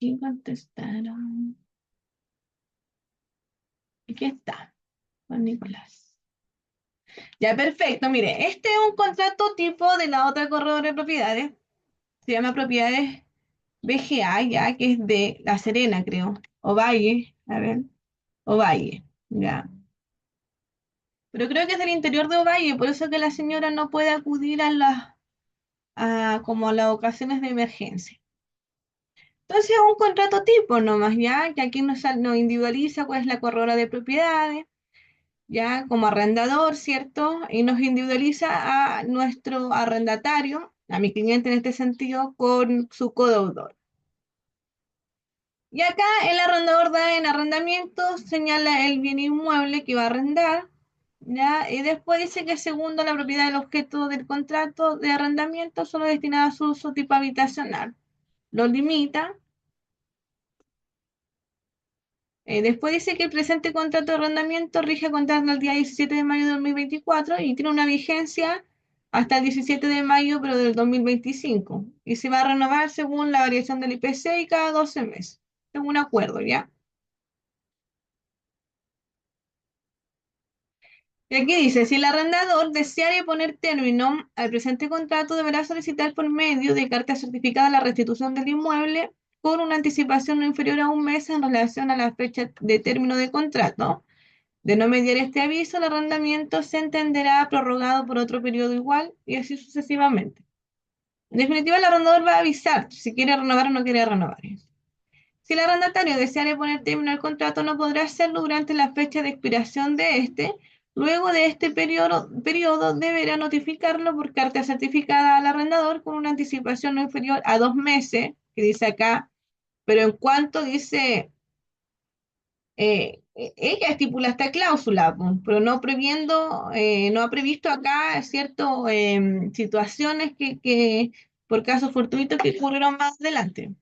¿Quién contestaron? Aquí está, Juan Nicolás. Ya, perfecto. Mire, este es un contrato tipo de la otra corredora de propiedades. Se llama Propiedades BGA, ya, que es de La Serena, creo. O Valle, a ver. Ovalle, ya. Pero creo que es del interior de Ovalle, por eso que la señora no puede acudir a como a las ocasiones de emergencia. Entonces es un contrato tipo nomás, ya, que aquí nos individualiza cuál es la corredora de propiedades, ya, como arrendador, ¿cierto? Y nos individualiza a nuestro arrendatario, a mi cliente en este sentido, con su codeudor. Y acá el arrendador da en arrendamiento, señala el bien inmueble que va a arrendar, ¿ya? Y después dice que segundo la propiedad del objeto del contrato de arrendamiento solo destinado a su uso tipo habitacional. Lo limita. Después dice que el presente contrato de arrendamiento rige a contar del día 17 de mayo de 2024 y tiene una vigencia hasta el 17 de mayo, pero del 2025. Y se va a renovar según la variación del IPC y cada 12 meses, según acuerdo, ¿ya? Y aquí dice, si el arrendador deseara poner término al presente contrato, deberá solicitar por medio de carta certificada la restitución del inmueble con una anticipación no inferior a un mes en relación a la fecha de término de contrato. De no mediar este aviso, el arrendamiento se entenderá prorrogado por otro periodo igual y así sucesivamente. En definitiva, el arrendador va a avisar si quiere renovar o no quiere renovar. Si el arrendatario deseara poner término al contrato, no podrá hacerlo durante la fecha de expiración de este. Luego de este periodo deberá notificarlo por carta certificada al arrendador con una anticipación no inferior a 2 meses, que dice acá, pero en cuanto dice, ella estipula esta cláusula, po, pero no previendo, no ha previsto acá ciertas situaciones que por casos fortuitos que ocurrieron más adelante.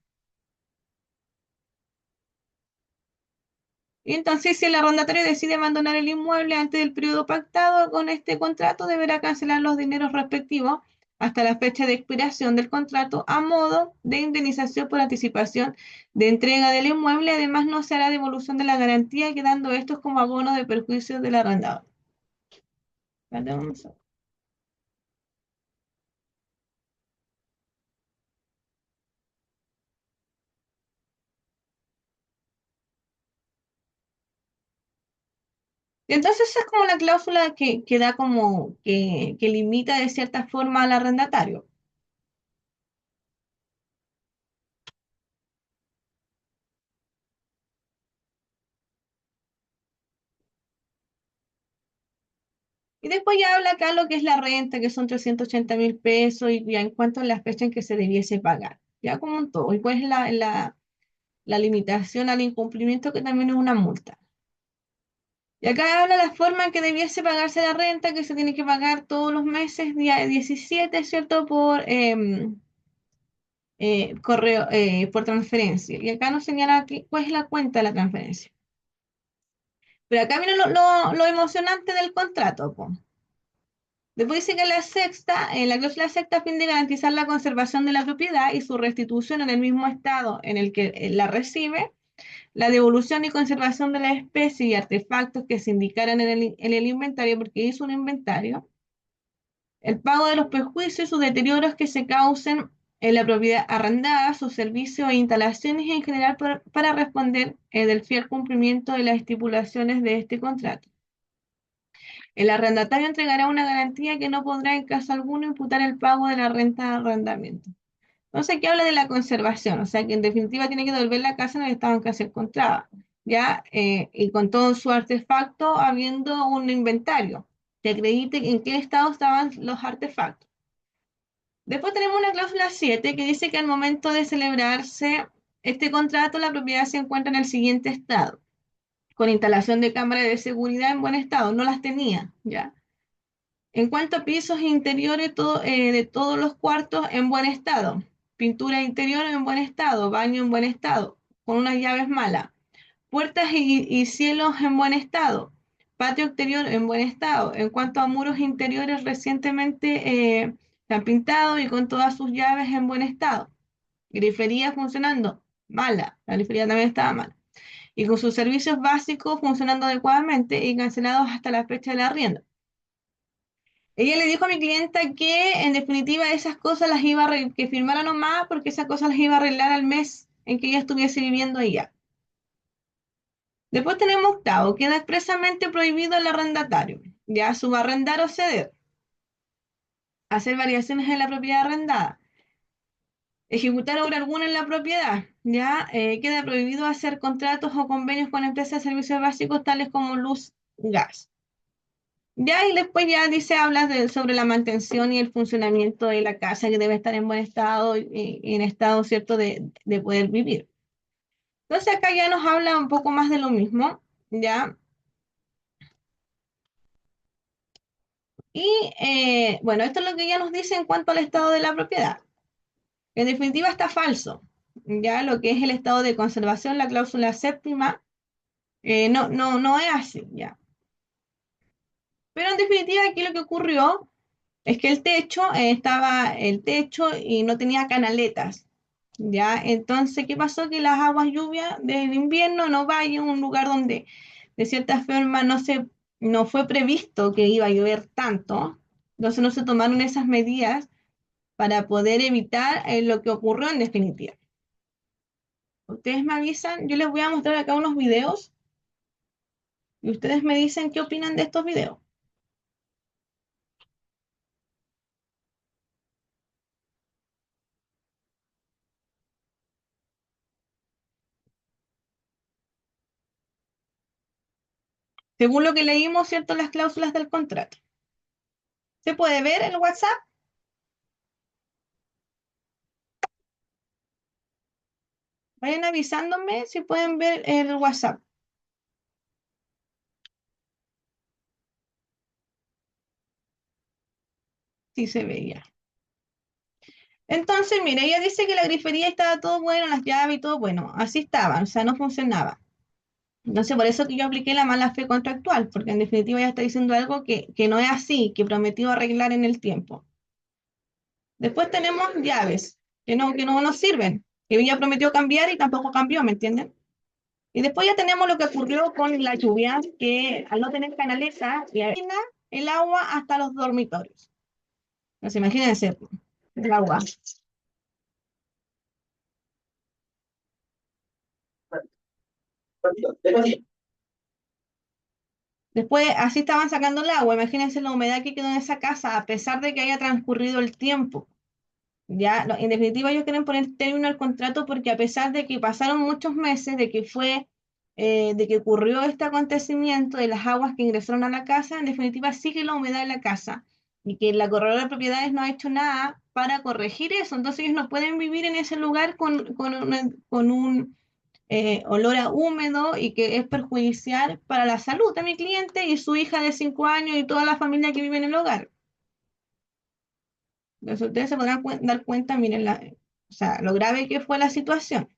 Y entonces, si el arrendatario decide abandonar el inmueble antes del periodo pactado con este contrato, deberá cancelar los dineros respectivos hasta la fecha de expiración del contrato a modo de indemnización por anticipación de entrega del inmueble. Además, no se hará devolución de la garantía, quedando estos como abonos de perjuicios del arrendador. Vale, y entonces esa es como la cláusula que da como que limita de cierta forma al arrendatario. Y después ya habla acá lo que es la renta, que son 380.000 pesos, y ya en cuanto a la fecha en que se debiese pagar, ya como un todo. Y pues la limitación al incumplimiento, que también es una multa. Y acá habla la forma en que debiese pagarse la renta, que se tiene que pagar todos los meses, día 17, ¿cierto? Por correo, por transferencia. Y acá nos señala cuál es la cuenta de la transferencia. Pero acá viene lo emocionante del contrato, po. Después dice que la sexta, en la cláusula sexta, a fin de garantizar la conservación de la propiedad y su restitución en el mismo estado en el que la recibe, la devolución y conservación de la especie y artefactos que se indicaran en el inventario, porque hizo un inventario, el pago de los perjuicios y sus deterioros que se causen en la propiedad arrendada, sus servicios e instalaciones en general para responder del fiel cumplimiento de las estipulaciones de este contrato. El arrendatario entregará una garantía que no podrá en caso alguno imputar el pago de la renta de arrendamiento. Entonces aquí habla de la conservación, o sea que en definitiva tiene que devolver la casa en el estado en que se encontraba. ¿ya? Y con todo su artefacto, habiendo un inventario que acredite en qué estado estaban los artefactos. Después tenemos una cláusula 7 que dice que al momento de celebrarse este contrato, la propiedad se encuentra en el siguiente estado, con instalación de cámaras de seguridad en buen estado, no las tenía, ¿ya? En cuanto a pisos interiores, de todos los cuartos en buen estado, pintura interior en buen estado, baño en buen estado, con unas llaves malas, puertas y cielos en buen estado, patio exterior en buen estado. En cuanto a muros interiores, recientemente se han pintado y con todas sus llaves en buen estado. Grifería funcionando, mala, la grifería también estaba mala. Y con sus servicios básicos funcionando adecuadamente y cancelados hasta la fecha del arriendo. Ella le dijo a mi clienta que en definitiva esas cosas las iba a que firmara nomás porque esas cosas las iba a arreglar al mes en que ella estuviese viviendo ella. Después tenemos octavo, queda expresamente prohibido el arrendatario, ya subarrendar o ceder, hacer variaciones en la propiedad arrendada, ejecutar obra alguna en la propiedad, ya queda prohibido hacer contratos o convenios con empresas de servicios básicos tales como luz, gas. Ya y después ya dice, habla sobre la mantención y el funcionamiento de la casa que debe estar en buen estado y en estado cierto de poder vivir. Entonces acá ya nos habla un poco más de lo mismo, ya. Y bueno, esto es lo que ella nos dice en cuanto al estado de la propiedad. En definitiva está falso. Ya lo que es el estado de conservación, la cláusula séptima, no es así, ya. Pero en definitiva aquí lo que ocurrió es que estaba el techo y no tenía canaletas. ¿Ya? Entonces, ¿qué pasó? Que las aguas lluvias del invierno no vayan a un lugar donde de cierta forma no fue previsto que iba a llover tanto, entonces no se tomaron esas medidas para poder evitar lo que ocurrió en definitiva. Ustedes me avisan, yo les voy a mostrar acá unos videos y ustedes me dicen qué opinan de estos videos. Según lo que leímos, ¿cierto? Las cláusulas del contrato. ¿Se puede ver el WhatsApp? Vayan avisándome si pueden ver el WhatsApp. Sí se veía. Entonces, mire, ella dice que la grifería estaba todo bueno, las llaves y todo bueno. Así estaban, o sea, no funcionaba. Entonces, por eso que yo apliqué la mala fe contractual, porque en definitiva ella está diciendo algo que no es así, que prometió arreglar en el tiempo. Después tenemos llaves, que no nos sirven, que ella prometió cambiar y tampoco cambió, ¿me entienden? Y después ya tenemos lo que ocurrió con la lluvia, que al no tener canaleta, el agua hasta los dormitorios. Entonces, imagínense, el agua. Después, así estaban sacando el agua. Imagínense la humedad que quedó en esa casa, a pesar de que haya transcurrido el tiempo. Ya, en definitiva, ellos quieren poner término al contrato porque a pesar de que pasaron muchos meses, de que ocurrió este acontecimiento de las aguas que ingresaron a la casa, en definitiva sigue la humedad en la casa y que la corredora de propiedades no ha hecho nada para corregir eso. Entonces ellos no pueden vivir en ese lugar con un olor a húmedo y que es perjudicial para la salud de mi cliente y su hija de 5 años y toda la familia que vive en el hogar. Entonces ustedes se podrán dar cuenta, miren, o sea, lo grave que fue la situación.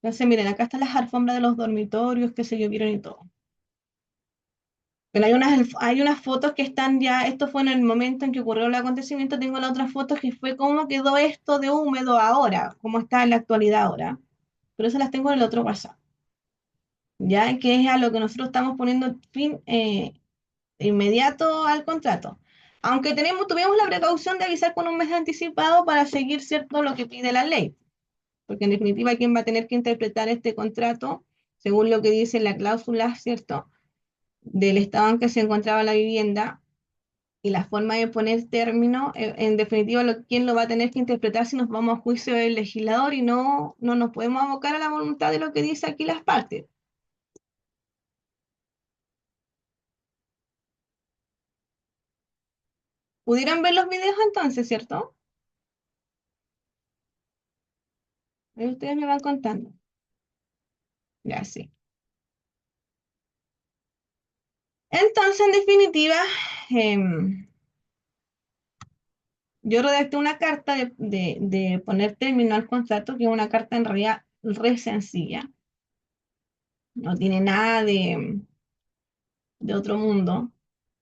Entonces, miren, acá están las alfombras de los dormitorios que se llovieron y todo. Pero hay unas fotos que están ya, esto fue en el momento en que ocurrió el acontecimiento, tengo las otras fotos que fue cómo quedó esto de húmedo ahora, cómo está en la actualidad ahora. Pero esas las tengo en el otro WhatsApp. Ya que es a lo que nosotros estamos poniendo fin inmediato al contrato. Aunque tuvimos la precaución de avisar con un mes anticipado para seguir cierto lo que pide la ley, porque en definitiva quien va a tener que interpretar este contrato, según lo que dice la cláusula, ¿cierto?, del estado en que se encontraba la vivienda y la forma de poner término, en definitiva, quién lo va a tener que interpretar si nos vamos a juicio del legislador y no nos podemos abocar a la voluntad de lo que dice aquí las partes. ¿Pudieron ver los videos entonces, cierto? Ahí ustedes me van contando. Ya, sí. Entonces, en definitiva, yo redacté una carta de poner término al contrato, que es una carta en realidad re sencilla. No tiene nada de otro mundo,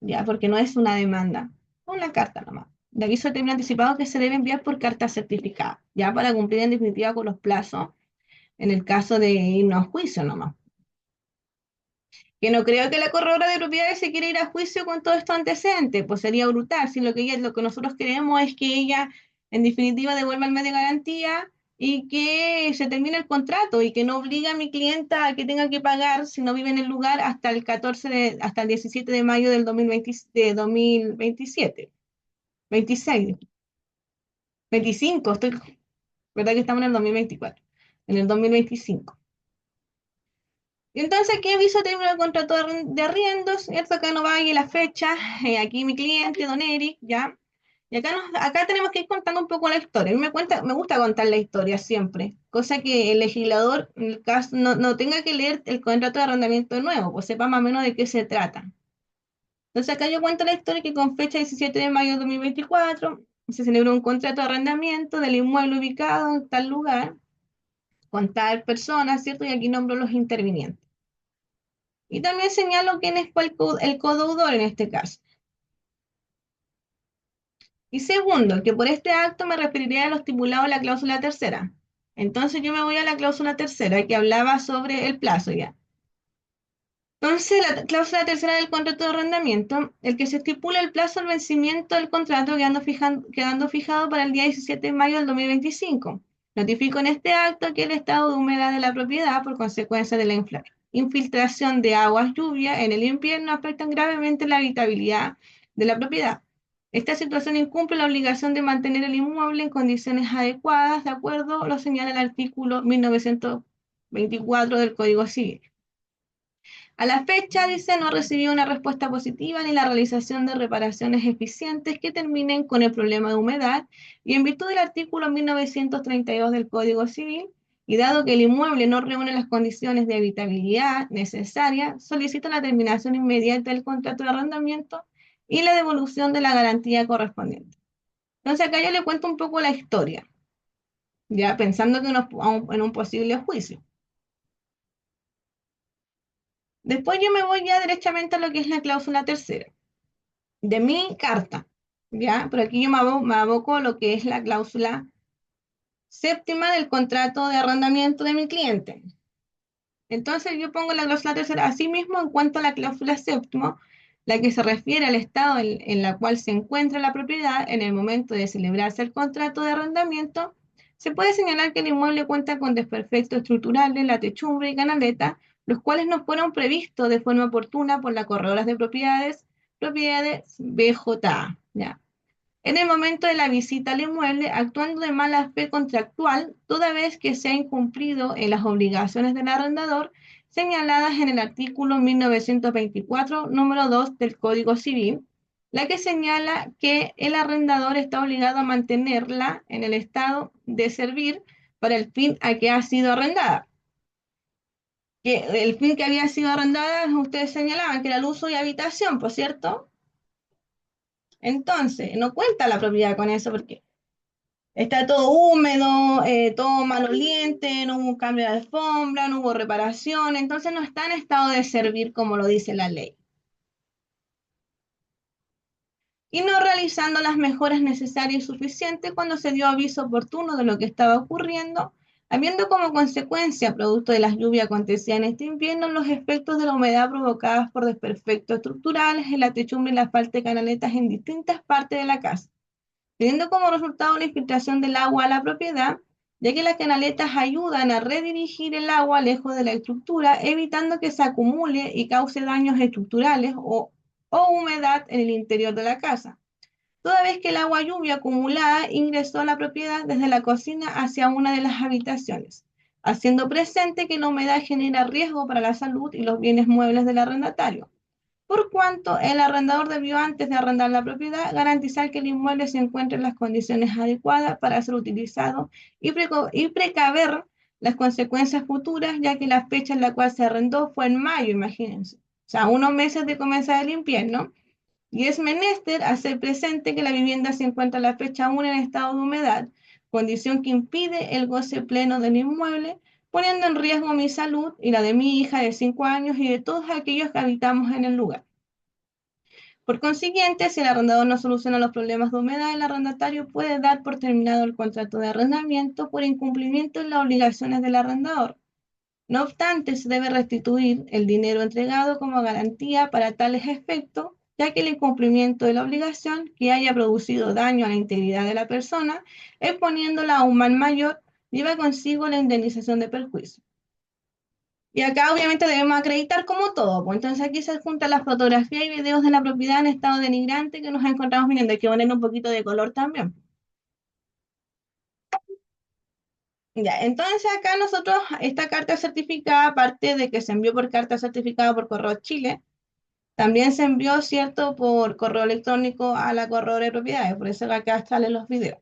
ya, porque no es una demanda, es una carta nomás. De aviso de término anticipado que se debe enviar por carta certificada, ya para cumplir en definitiva con los plazos en el caso de irnos a juicio nomás. Que no creo que la corredora de propiedades se quiera ir a juicio con todo esto antecedentes, pues sería brutal. Si lo que nosotros queremos es que ella, en definitiva, devuelva el mes de garantía y que se termine el contrato y que no obligue a mi clienta a que tenga que pagar si no vive en el lugar hasta el 17 de mayo del 2020, de 2027, 26, 25, ¿verdad que estamos en el 2024? En el 2025. Y entonces aquí aviso término del contrato de arriendos, ¿cierto? Acá no va y la fecha, aquí mi cliente, don Eric, ¿ya? Y acá tenemos que ir contando un poco la historia. A mí me gusta contar la historia siempre, cosa que el legislador, en el caso, no tenga que leer el contrato de arrendamiento de nuevo, pues sepa más o menos de qué se trata. Entonces acá yo cuento la historia que con fecha 17 de mayo de 2024 se celebró un contrato de arrendamiento del inmueble ubicado en tal lugar, con tal persona, ¿cierto? Y aquí nombro los intervinientes. Y también señalo quién es el codeudor en este caso. Y segundo, que por este acto me referiré a lo estipulado en la cláusula tercera. Entonces yo me voy a la cláusula tercera que hablaba sobre el plazo ya. Entonces, la cláusula tercera del contrato de arrendamiento, el que se estipula el plazo del vencimiento del contrato quedando fijado para el día 17 de mayo del 2025. Notifico en este acto que el estado de humedad de la propiedad, por consecuencia de la infiltración de aguas lluvia en el invierno, afectan gravemente la habitabilidad de la propiedad. Esta situación incumple la obligación de mantener el inmueble en condiciones adecuadas, de acuerdo a lo señala el artículo 1924 del Código Civil. A la fecha, dice, no recibió una respuesta positiva ni la realización de reparaciones eficientes que terminen con el problema de humedad y en virtud del artículo 1932 del Código Civil, y dado que el inmueble no reúne las condiciones de habitabilidad necesarias, solicita la terminación inmediata del contrato de arrendamiento y la devolución de la garantía correspondiente. Entonces acá yo le cuento un poco la historia, ya pensando que en un posible juicio. Después yo me voy ya derechamente a lo que es la cláusula tercera de mi carta, ¿ya? Pero aquí yo me aboco a lo que es la cláusula séptima del contrato de arrendamiento de mi cliente. Entonces yo pongo la cláusula tercera, asimismo en cuanto a la cláusula séptima, la que se refiere al estado en la cual se encuentra la propiedad en el momento de celebrarse el contrato de arrendamiento, se puede señalar que el inmueble cuenta con desperfectos estructurales, la techumbre y canaleta, los cuales no fueron previstos de forma oportuna por la corredora de propiedades BJA, ¿ya? En el momento de la visita al inmueble, actuando de mala fe contractual, toda vez que se ha incumplido en las obligaciones del arrendador señaladas en el artículo 1924, número 2 del Código Civil, la que señala que el arrendador está obligado a mantenerla en el estado de servir para el fin a que ha sido arrendada. Que el fin que había sido arrendada, ustedes señalaban que era el uso y habitación, por cierto. Entonces, no cuenta la propiedad con eso porque está todo húmedo, todo maloliente, no hubo un cambio de alfombra, no hubo reparación, entonces no está en estado de servir como lo dice la ley. Y no realizando las mejoras necesarias y suficientes cuando se dio aviso oportuno de lo que estaba ocurriendo, habiendo como consecuencia, producto de las lluvias acontecidas en este invierno, los efectos de la humedad provocados por desperfectos estructurales en la techumbre y la falta de canaletas en distintas partes de la casa, teniendo como resultado la infiltración del agua a la propiedad, ya que las canaletas ayudan a redirigir el agua lejos de la estructura, evitando que se acumule y cause daños estructurales o o humedad en el interior de la casa, toda vez que el agua lluvia acumulada ingresó a la propiedad desde la cocina hacia una de las habitaciones, haciendo presente que la humedad genera riesgo para la salud y los bienes muebles del arrendatario. Por cuanto el arrendador debió, antes de arrendar la propiedad, garantizar que el inmueble se encuentre en las condiciones adecuadas para ser utilizado y precaver las consecuencias futuras, ya que la fecha en la cual se arrendó fue en mayo, imagínense. O sea, unos meses de comenzar el invierno, y es menester hacer presente que la vivienda se encuentra a la fecha aún en estado de humedad, condición que impide el goce pleno del inmueble, poniendo en riesgo mi salud y la de mi hija de 5 años y de todos aquellos que habitamos en el lugar. Por consiguiente, si el arrendador no soluciona los problemas de humedad, el arrendatario puede dar por terminado el contrato de arrendamiento por incumplimiento de las obligaciones del arrendador. No obstante, se debe restituir el dinero entregado como garantía para tales efectos, ya que el incumplimiento de la obligación que haya producido daño a la integridad de la persona, exponiéndola a un mal mayor, lleva consigo la indemnización de perjuicio. Y acá obviamente debemos acreditar como todo, pues entonces aquí se juntan las fotografías y videos de la propiedad en estado denigrante que nos encontramos viendo. Hay que poner un poquito de color también. Ya, entonces acá nosotros, esta carta certificada, aparte de que se envió por carta certificada por Correo Chile, también se envió, ¿cierto?, por correo electrónico a la corredora de propiedades, por eso acá salen los videos.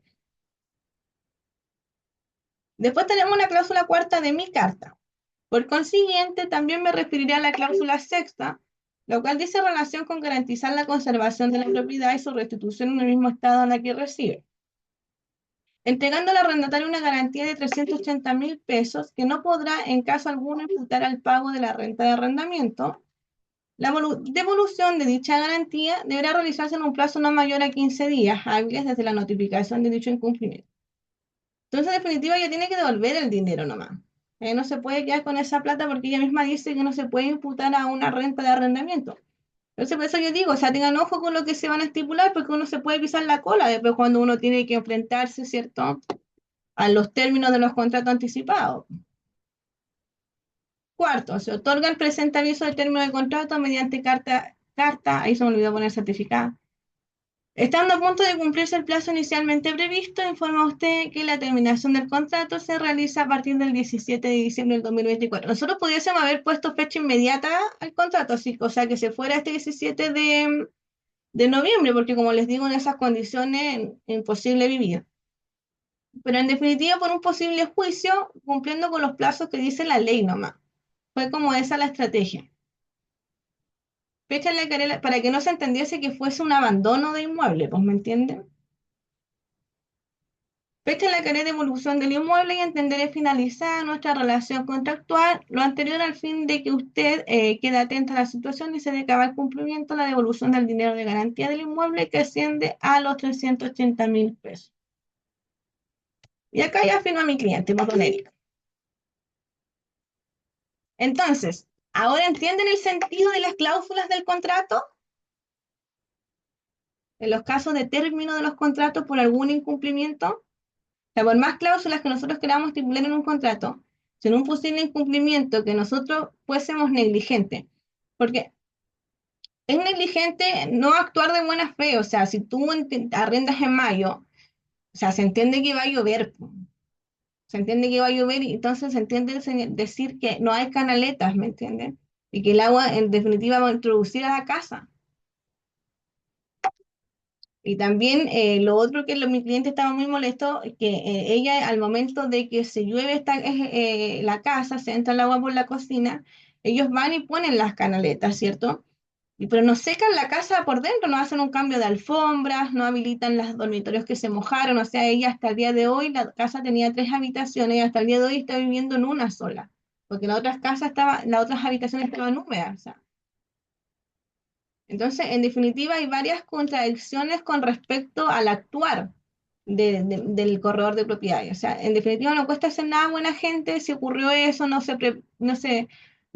Después tenemos una cláusula cuarta de mi carta. Por consiguiente, también me referiré a la cláusula sexta, la cual dice relación con garantizar la conservación de la propiedad y su restitución en el mismo estado en la que recibe, entregando al arrendatario una garantía de 380.000 pesos que no podrá en caso alguno imputar al pago de la renta de arrendamiento. La devolución de dicha garantía deberá realizarse en un plazo no mayor a 15 días hábiles desde la notificación de dicho incumplimiento. Entonces, en definitiva, ella tiene que devolver el dinero nomás. No se puede quedar con esa plata porque ella misma dice que no se puede imputar a una renta de arrendamiento. Entonces, por eso yo digo, o sea, tengan ojo con lo que se van a estipular porque uno se puede pisar la cola después cuando uno tiene que enfrentarse, ¿cierto?, a los términos de los contratos anticipados. Cuarto, se otorga el presente aviso de término de contrato mediante carta, ahí se me olvidó poner certificada. Estando a punto de cumplirse el plazo inicialmente previsto, informa usted que la terminación del contrato se realiza a partir del 17 de diciembre del 2024. Nosotros pudiésemos haber puesto fecha inmediata al contrato, así, o sea, que se fuera este 17 de noviembre, porque como les digo, en esas condiciones imposible vivir. Pero en definitiva, por un posible juicio, cumpliendo con los plazos que dice la ley nomás. Fue como esa la estrategia. Fecha en la querella, para que no se entendiese que fuese un abandono de inmueble, pues, ¿me entienden? Fecha en la que haré devolución del inmueble y entenderé finalizada nuestra relación contractual, lo anterior al fin de que usted quede atenta a la situación y se dé cabal cumplimiento la devolución del dinero de garantía del inmueble que asciende a los 380.000 pesos. Y acá ya firma mi cliente, don Eric. Entonces, ¿ahora entienden el sentido de las cláusulas del contrato? En los casos de término de los contratos por algún incumplimiento, o sea, por más cláusulas que nosotros queramos estipular en un contrato, si en un posible incumplimiento que nosotros fuésemos negligentes, porque es negligente no actuar de buena fe, o sea, si tú arrendas en mayo, o sea, se entiende que va a llover, se entiende que va a llover y entonces se entiende decir que no hay canaletas, ¿me entienden? Y que el agua en definitiva va a introducir a la casa. Y también lo otro que mi cliente estaba muy molesto, que ella al momento de que se llueve la casa, se entra el agua por la cocina, ellos van y ponen las canaletas, ¿cierto? Pero no secan la casa por dentro, no hacen un cambio de alfombras, no habilitan los dormitorios que se mojaron, o sea, ella hasta el día de hoy, la casa tenía 3 habitaciones y hasta el día de hoy está viviendo en una sola, porque las otras habitaciones estaban húmedas, o sea. Entonces, en definitiva, hay varias contradicciones con respecto al actuar del corredor de propiedades. O sea, en definitiva, no cuesta hacer nada buena gente, si ocurrió eso, no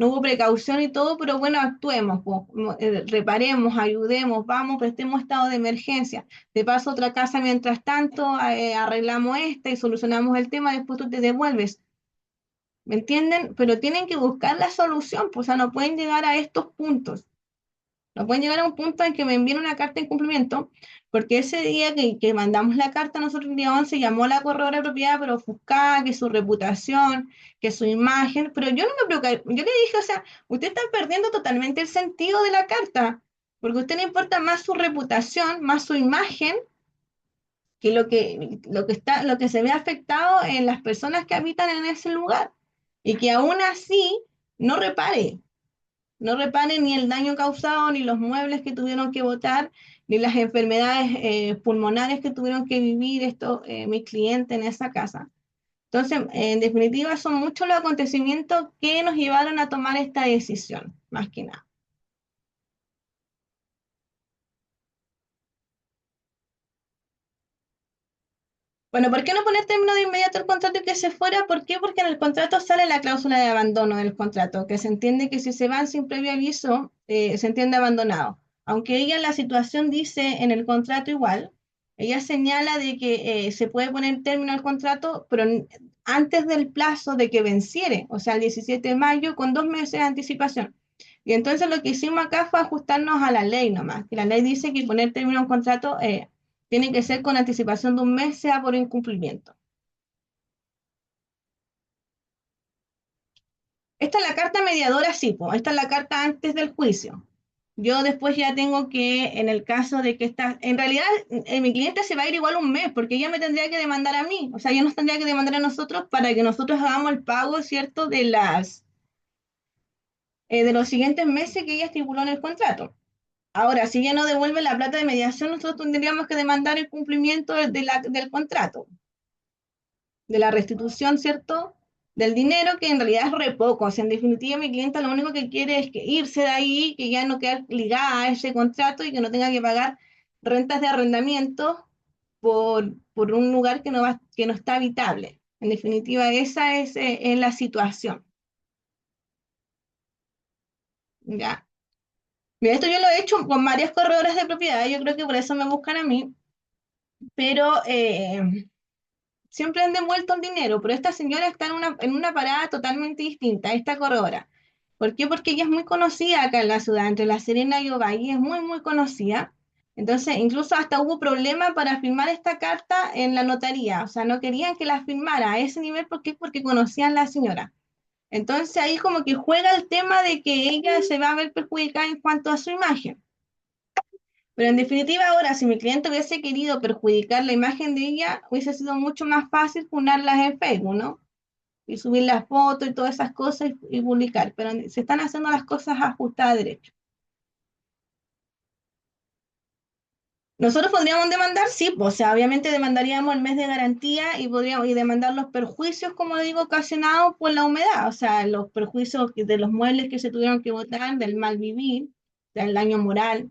hubo precaución y todo, pero bueno, actuemos, reparemos, ayudemos, vamos, prestemos estado de emergencia. Te paso otra casa mientras tanto, arreglamos esta y solucionamos el tema, después tú te devuelves. ¿Me entienden? Pero tienen que buscar la solución, pues, o sea, no pueden llegar a estos puntos. No pueden llegar a un punto en que me envíen una carta de incumplimiento, porque ese día que mandamos la carta, nosotros el día 11 llamó a la corredora de propiedad, pero ofuscada, que su reputación, que su imagen, pero yo no me preocupé, yo le dije, o sea, usted está perdiendo totalmente el sentido de la carta, porque a usted le importa más su reputación, más su imagen, que lo que se ve afectado en las personas que habitan en ese lugar, y que aún así no repare. No reparen ni el daño causado, ni los muebles que tuvieron que botar, ni las enfermedades pulmonares que tuvieron que vivir mis clientes en esa casa. Entonces, en definitiva, son muchos los acontecimientos que nos llevaron a tomar esta decisión, más que nada. Bueno, ¿por qué no poner término de inmediato el contrato y que se fuera? ¿Por qué? Porque en el contrato sale la cláusula de abandono del contrato, que se entiende que si se van sin previo aviso, se entiende abandonado. Aunque ella en la situación dice en el contrato igual, ella señala de que se puede poner término al contrato, pero antes del plazo de que venciere, o sea, el 17 de mayo, con 2 meses de anticipación. Y entonces lo que hicimos acá fue ajustarnos a la ley nomás, que la ley dice que poner término a un contrato tiene que ser con anticipación de 1 mes, sea por incumplimiento. Esta es la carta mediadora, sí, po. Esta es la carta antes del juicio. Yo después ya tengo que, en el caso de que en realidad mi cliente se va a ir igual 1 mes, porque ella me tendría que demandar a mí, o sea, ella nos tendría que demandar a nosotros para que nosotros hagamos el pago, ¿cierto?, de los siguientes meses que ella estipuló en el contrato. Ahora, si ella no devuelve la plata de mediación, nosotros tendríamos que demandar el cumplimiento del contrato, de la restitución, ¿cierto? Del dinero, que en realidad es re poco. O sea, en definitiva, mi clienta lo único que quiere es irse de ahí, que ya no quede ligada a ese contrato y que no tenga que pagar rentas de arrendamiento por un lugar que no está habitable. En definitiva, esa es la situación. ¿Ya? Mira, esto yo lo he hecho con varias corredoras de propiedad, yo creo que por eso me buscan a mí, pero siempre han devuelto el dinero, pero esta señora está en una parada totalmente distinta, esta corredora. ¿Por qué? Porque ella es muy conocida acá en la ciudad, entre La Serena y Ovalle, es muy, muy conocida. Entonces, incluso hasta hubo problema para firmar esta carta en la notaría, o sea, no querían que la firmara a ese nivel, ¿por qué? Porque conocían a la señora. Entonces ahí como que juega el tema de que ella se va a ver perjudicada en cuanto a su imagen. Pero en definitiva, ahora, si mi cliente hubiese querido perjudicar la imagen de ella, hubiese sido mucho más fácil funarlas en Facebook, ¿no? Y subir las fotos y todas esas cosas y publicar. Pero se están haciendo las cosas ajustadas a derecho. Nosotros podríamos demandar, sí, pues, o sea, obviamente demandaríamos el mes de garantía y podríamos demandar los perjuicios, como digo, ocasionados por la humedad, o sea, los perjuicios de los muebles que se tuvieron que botar, del mal vivir, del daño moral.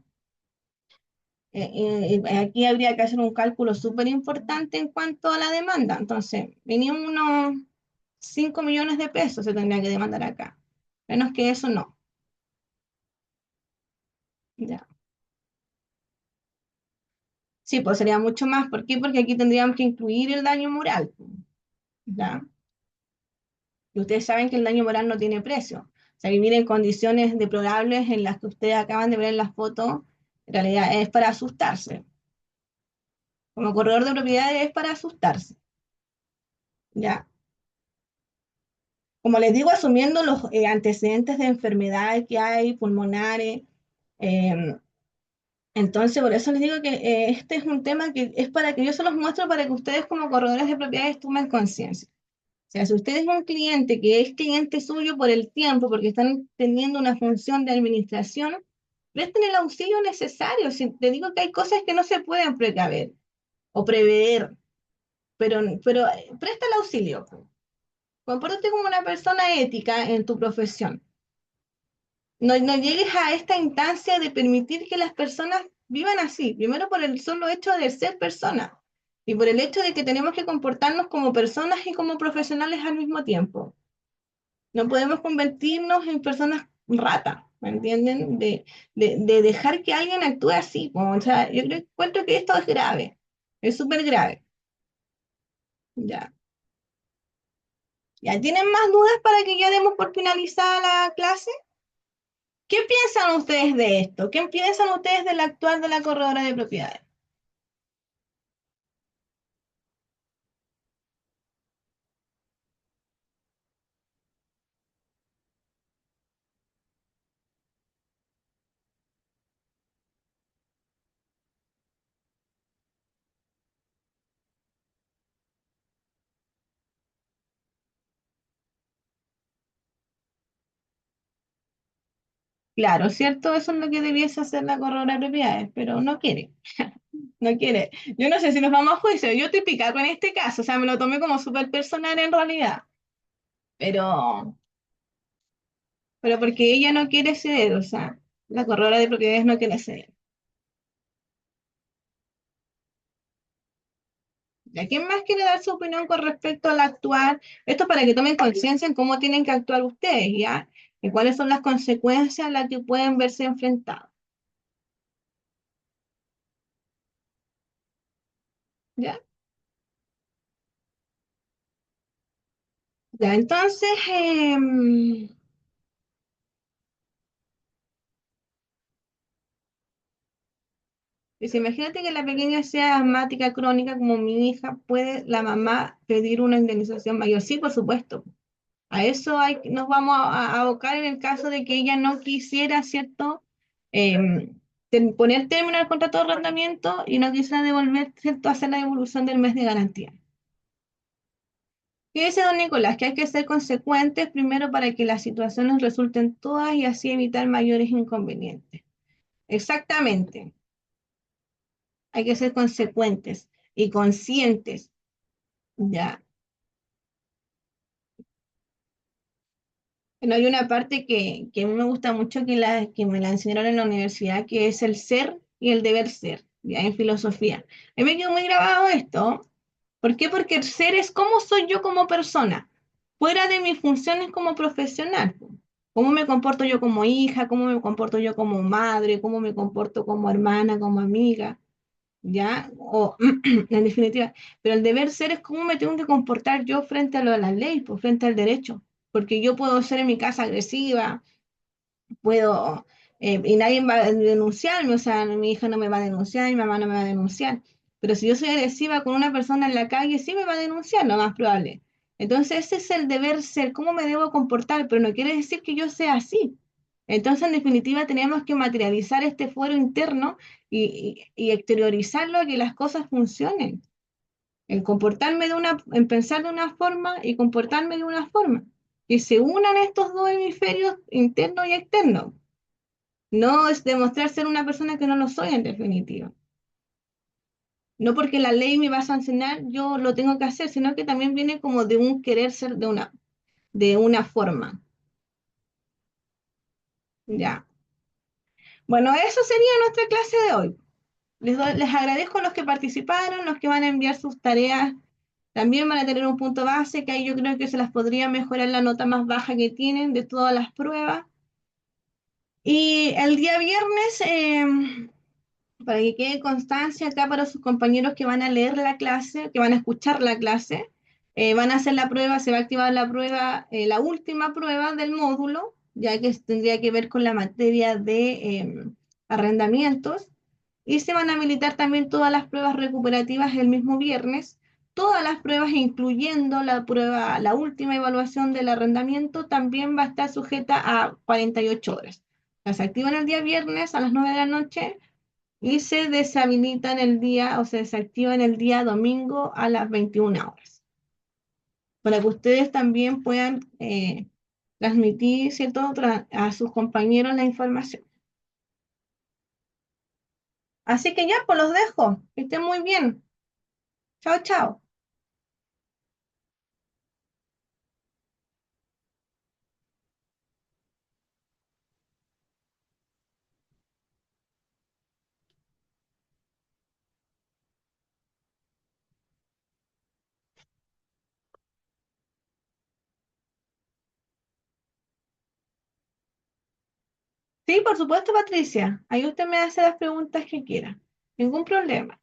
Aquí habría que hacer un cálculo súper importante en cuanto a la demanda. Entonces, mínimo unos 5 millones de pesos se tendría que demandar acá. Menos que eso, no. Ya. Sí, pues sería mucho más. ¿Por qué? Porque aquí tendríamos que incluir el daño moral. ¿Ya? Y ustedes saben que el daño moral no tiene precio. O sea, vivir en condiciones deplorables en las que ustedes acaban de ver en las fotos, en realidad es para asustarse. Como corredor de propiedades es para asustarse. ¿Ya? Como les digo, asumiendo los antecedentes de enfermedades que hay, pulmonares. eh, entonces, por eso les digo que este es un tema que es para que yo se los muestro para que ustedes como corredores de propiedades tomen conciencia. O sea, si usted es un cliente que es cliente suyo por el tiempo, porque están teniendo una función de administración, presten el auxilio necesario. Si te digo que hay cosas que no se pueden precaver o prever, pero presta el auxilio. Compórtate como una persona ética en tu profesión. No llegues a esta instancia de permitir que las personas vivan así, primero por el solo hecho de ser personas y por el hecho de que tenemos que comportarnos como personas y como profesionales al mismo tiempo. No podemos convertirnos en personas ratas, ¿me entienden? De dejar que alguien actúe así. O sea, yo encuentro que esto es grave, es súper grave. Ya. ¿Ya tienen más dudas para que ya demos por finalizada la clase? ¿Qué piensan ustedes de esto? ¿Qué piensan ustedes del actuar de la corredora de propiedades? Claro, ¿cierto? Eso es lo que debiese hacer la corredora de propiedades, pero no quiere, no quiere. Yo no sé si nos vamos a juicio, yo estoy picada con este caso, o sea, me lo tomé como súper personal en realidad, pero, pero porque ella no quiere ceder, o sea, la corredora de propiedades no quiere ceder. ¿Y a quién más quiere dar su opinión con respecto al actuar? Esto para que tomen conciencia en cómo tienen que actuar ustedes, ¿ya? Y cuáles son las consecuencias a las que pueden verse enfrentados, ¿ya? Ya, entonces, dice, imagínate que la pequeña sea asmática crónica como mi hija, ¿puede la mamá pedir una indemnización mayor? Sí, por supuesto. A eso nos vamos a abocar en el caso de que ella no quisiera, ¿cierto? Poner término al contrato de arrendamiento y no quisiera devolver, ¿cierto? Hacer la devolución del mes de garantía. ¿Qué dice don Nicolás? Que hay que ser consecuentes primero para que las situaciones resulten todas y así evitar mayores inconvenientes. Exactamente. Hay que ser consecuentes y conscientes. Ya. Bueno, hay una parte que a mí me gusta mucho que me la enseñaron en la universidad, que es el ser y el deber ser, ya en filosofía. A mí me quedó muy grabado esto. ¿Por qué? Porque el ser es cómo soy yo como persona, fuera de mis funciones como profesional. Cómo me comporto yo como hija, cómo me comporto yo como madre, cómo me comporto como hermana, como amiga. ¿Ya? O en definitiva, pero el deber ser es cómo me tengo que comportar yo frente a lo de la ley, pues frente al derecho, porque yo puedo ser en mi casa agresiva, puedo, y nadie va a denunciarme, o sea, mi hija no me va a denunciar, mi mamá no me va a denunciar, pero si yo soy agresiva con una persona en la calle, sí me va a denunciar, lo más probable. Entonces ese es el deber ser, cómo me debo comportar, pero no quiere decir que yo sea así. Entonces, en definitiva, tenemos que materializar este fuero interno y exteriorizarlo a que las cosas funcionen. En pensar de una forma y comportarme de una forma. Que se unan estos dos hemisferios interno y externo. No es demostrar ser una persona que no lo soy en definitiva. No porque la ley me va a sancionar, yo lo tengo que hacer, sino que también viene como de un querer ser de una forma. Ya. Bueno, eso sería nuestra clase de hoy. Les agradezco a los que participaron, los que van a enviar sus tareas. También van a tener un punto base, que ahí yo creo que se las podría mejorar la nota más baja que tienen de todas las pruebas. Y el día viernes, para que quede constancia acá para sus compañeros que van a leer la clase, que van a escuchar la clase, van a hacer la prueba, se va a activar la prueba, la última prueba del módulo, ya que tendría que ver con la materia de arrendamientos, y se van a habilitar también todas las pruebas recuperativas el mismo viernes. Todas las pruebas, incluyendo la prueba, la última evaluación del arrendamiento, también va a estar sujeta a 48 horas. Las activan el día viernes a las 9 de la noche y se deshabilitan el día o se desactivan el día domingo a las 21 horas, para que ustedes también puedan transmitir, ¿cierto?, a sus compañeros la información. Así que ya, pues los dejo. Que estén muy bien. Chao, chao. Sí, por supuesto, Patricia. Ahí usted me hace las preguntas que quiera. Ningún problema.